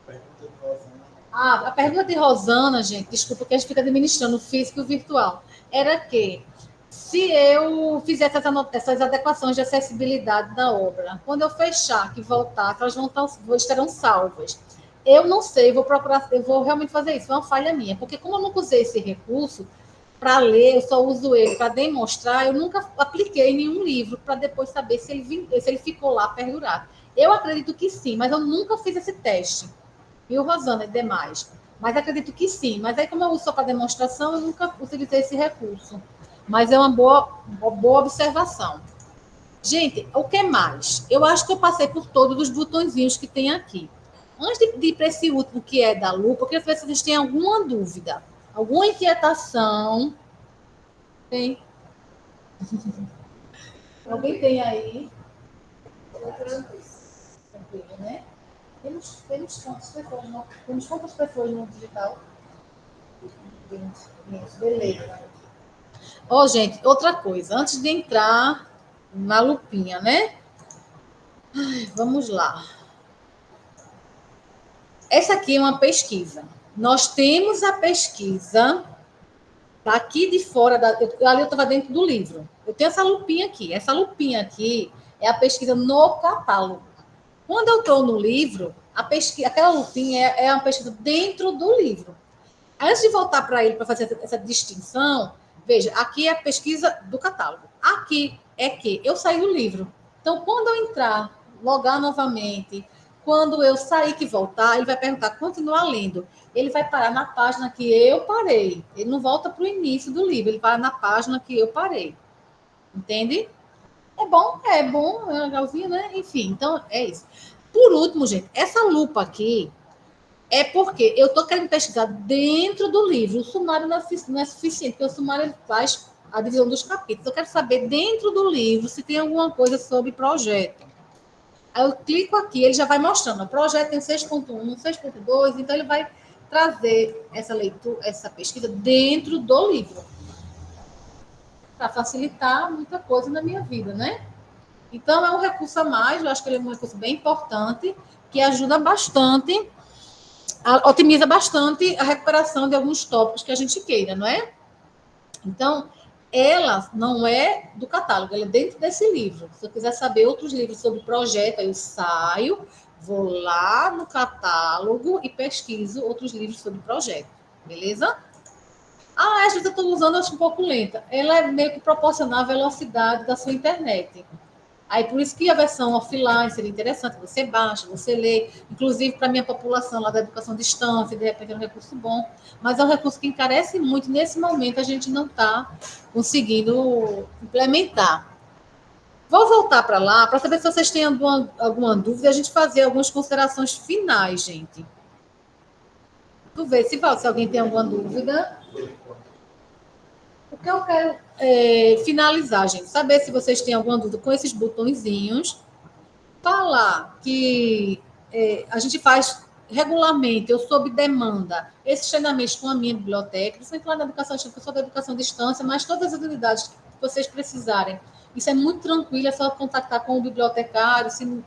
Pergunta de Rosana. A pergunta de Rosana, gente, desculpa que a gente fica administrando o físico e o virtual, era que se eu fizesse essas adequações de acessibilidade da obra, quando eu fechar, que voltar, elas estarão salvas. Eu não sei, eu vou realmente fazer isso, é uma falha minha, porque como eu nunca usei esse recurso para ler, eu só uso ele para demonstrar, eu nunca apliquei em nenhum livro para depois saber se ele ficou lá perdurado. Eu acredito que sim, mas eu nunca fiz esse teste. E o Rosana e demais. Mas acredito que sim. Mas aí, como eu uso só para demonstração, eu nunca utilizei esse recurso. Mas é uma boa observação. Gente, o que mais? Eu acho que eu passei por todos os botõezinhos que tem aqui. Antes de ir para esse último, que é da lupa, eu queria saber se vocês têm alguma dúvida, alguma inquietação. Tem? Alguém tem aí? Tranquilo, né? Temos quantas pessoas no digital? Beleza. Gente, outra coisa. Antes de entrar na lupinha, né? Vamos lá. Essa aqui é uma pesquisa. Nós temos a pesquisa daqui de fora. Ali eu estava dentro do livro. Eu tenho essa lupinha aqui. Essa lupinha aqui é a pesquisa no catálogo. Quando eu estou no livro, aquela lupinha é uma pesquisa dentro do livro. Antes de voltar para ele para fazer essa distinção, veja, aqui é a pesquisa do catálogo. Aqui é que eu saí do livro. Então, quando eu entrar, logar novamente, quando eu sair que voltar, ele vai perguntar, continua lendo. Ele vai parar na página que eu parei. Ele não volta para o início do livro, ele para na página que eu parei. Entende? É bom, é legalzinho, né? Enfim, então é isso. Por último, gente, essa lupa aqui é porque eu estou querendo pesquisar dentro do livro. O sumário não é suficiente, porque o sumário ele faz a divisão dos capítulos. Eu quero saber dentro do livro se tem alguma coisa sobre projeto. Aí eu clico aqui, ele já vai mostrando. O projeto tem 6.1, 6.2, então ele vai trazer essa leitura, essa pesquisa dentro do livro. Para facilitar muita coisa na minha vida, né? Então, é um recurso a mais, eu acho que ele é um recurso bem importante, que ajuda bastante, otimiza bastante a recuperação de alguns tópicos que a gente queira, não é? Então, ela não é do catálogo, ela é dentro desse livro. Se eu quiser saber outros livros sobre projeto, aí eu saio, vou lá no catálogo e pesquiso outros livros sobre projeto, beleza? Essa eu estou usando, eu acho um pouco lenta. Ela é meio que proporcional à velocidade da sua internet. Aí, por isso que a versão offline seria interessante, você baixa, você lê, inclusive para a minha população lá da educação à distância, de repente é um recurso bom, mas é um recurso que encarece muito, nesse momento a gente não está conseguindo implementar. Vou voltar para lá, para saber se vocês têm alguma dúvida, a gente fazer algumas considerações finais, gente. Tu vê se alguém tem alguma dúvida. O que eu quero finalizar, gente, saber se vocês têm alguma dúvida com esses botõezinhos. Falar que a gente faz regularmente, eu sob demanda, esses treinamentos com a minha biblioteca, principalmente lá na educação à distância, eu sou da educação à distância, mas todas as unidades que vocês precisarem, isso é muito tranquilo, é só contactar com o bibliotecário, se no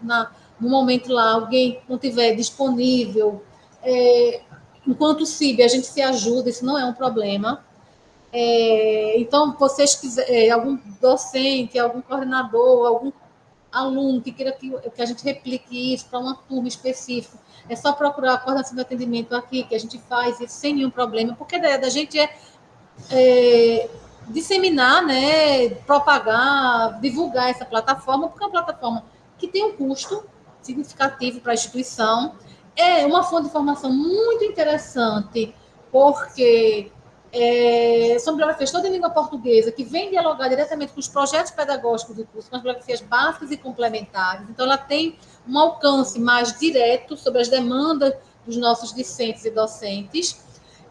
momento lá alguém não tiver disponível, enquanto CIB, a gente se ajuda, isso não é um problema. Então, vocês quiserem, algum docente, algum coordenador, algum aluno que queira que a gente replique isso para uma turma específica, é só procurar a coordenação de atendimento aqui, que a gente faz isso sem nenhum problema, porque a ideia da gente é disseminar, né, propagar, divulgar essa plataforma, porque é uma plataforma que tem um custo significativo para a instituição, é uma fonte de informação muito interessante, porque são bibliografias todas em língua portuguesa, que vêm dialogar diretamente com os projetos pedagógicos do curso, com as bibliografias básicas e complementares. Então, ela tem um alcance mais direto sobre as demandas dos nossos discentes e docentes.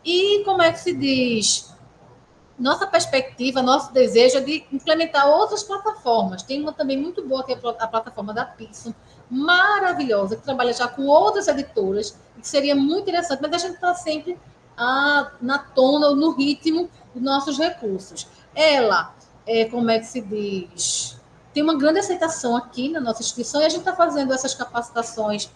E, como é que se diz? Nossa perspectiva, nosso desejo é de implementar outras plataformas. Tem uma também muito boa, que é a plataforma da Pixel, maravilhosa, que trabalha já com outras editoras, e que seria muito interessante, mas a gente está sempre na tona, no ritmo dos nossos recursos. Ela, como é que se diz? Tem uma grande aceitação aqui na nossa instituição, e a gente está fazendo essas capacitações,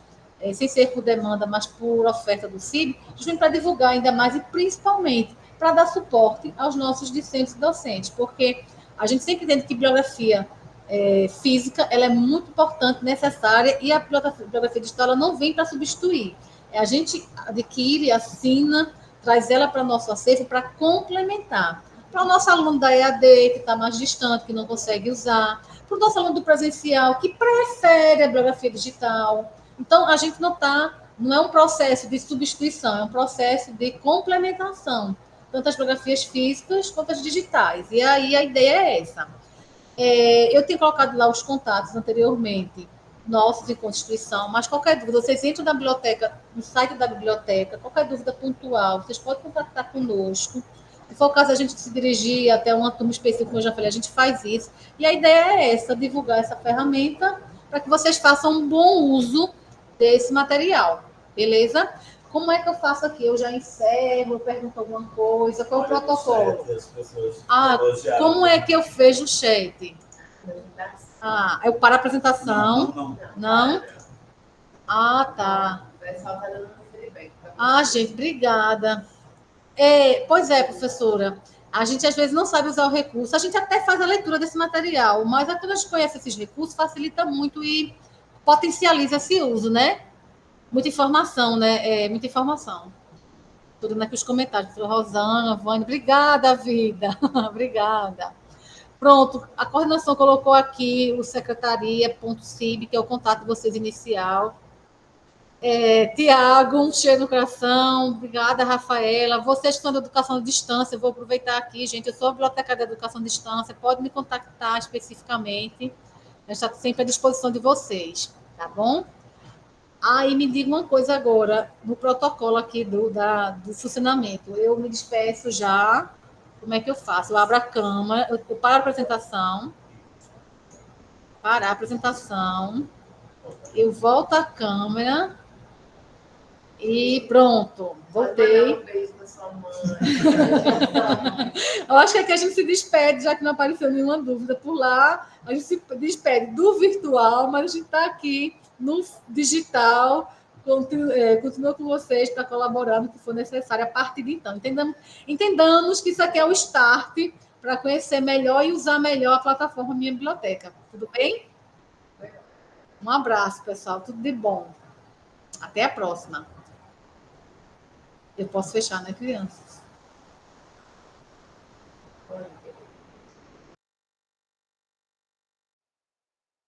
sem ser por demanda, mas por oferta do CIB, justamente para divulgar ainda mais, e principalmente para dar suporte aos nossos discentes e docentes, porque a gente sempre entende que bibliografia física ela é muito importante, necessária, e a bibliografia digital ela não vem para substituir. A gente adquire, assina, traz ela para o nosso acervo para complementar. Para o nosso aluno da EAD, que está mais distante, que não consegue usar, para o nosso aluno do presencial, que prefere a bibliografia digital. Então, a gente não é um processo de substituição, é um processo de complementação, tanto as biografias físicas quanto as digitais. E aí a ideia é essa. Eu tenho colocado lá os contatos anteriormente, nossos em Constituição, mas qualquer dúvida, vocês entram na biblioteca, no site da biblioteca, qualquer dúvida pontual, vocês podem contactar conosco. Se for o caso, a gente se dirigir até uma turma específica, como eu já falei, a gente faz isso. E a ideia é essa, divulgar essa ferramenta para que vocês façam um bom uso desse material, beleza? Como é que eu faço aqui? Eu já encerro, eu pergunto alguma coisa, qual é o protocolo? Como é que eu vejo o chat? Eu paro a apresentação? Não? Tá. Gente, obrigada. Pois é, professora. A gente às vezes não sabe usar o recurso. A gente até faz a leitura desse material, mas quando a gente conhece esses recursos, facilita muito e potencializa esse uso, né? Muita informação, né? Muita informação. Tudo aqui os comentários. Rosana, Vânia, obrigada, vida. Obrigada. Pronto, a coordenação colocou aqui o secretaria.cib, que é o contato de vocês inicial. Tiago, um cheiro no coração. Obrigada, Rafaela. Vocês que são da educação à distância, eu vou aproveitar aqui, gente. Eu sou a bibliotecária da educação à distância, pode me contactar especificamente. Eu estou sempre à disposição de vocês, tá bom? E me diga uma coisa agora, no protocolo aqui do funcionamento. Eu me despeço já. Como é que eu faço? Eu abro a câmera, eu paro a apresentação. Parar a apresentação. Eu volto a câmera. E pronto, voltei. Um beijo da sua mãe. Eu acho que aqui a gente se despede, já que não apareceu nenhuma dúvida por lá. A gente se despede do virtual, mas a gente está aqui no digital. Continua com vocês para colaborar no que for necessário a partir de então. Entendamos que isso aqui é o start para conhecer melhor e usar melhor a plataforma Minha Biblioteca. Tudo bem? Um abraço, pessoal. Tudo de bom. Até a próxima. Eu posso fechar, né, crianças?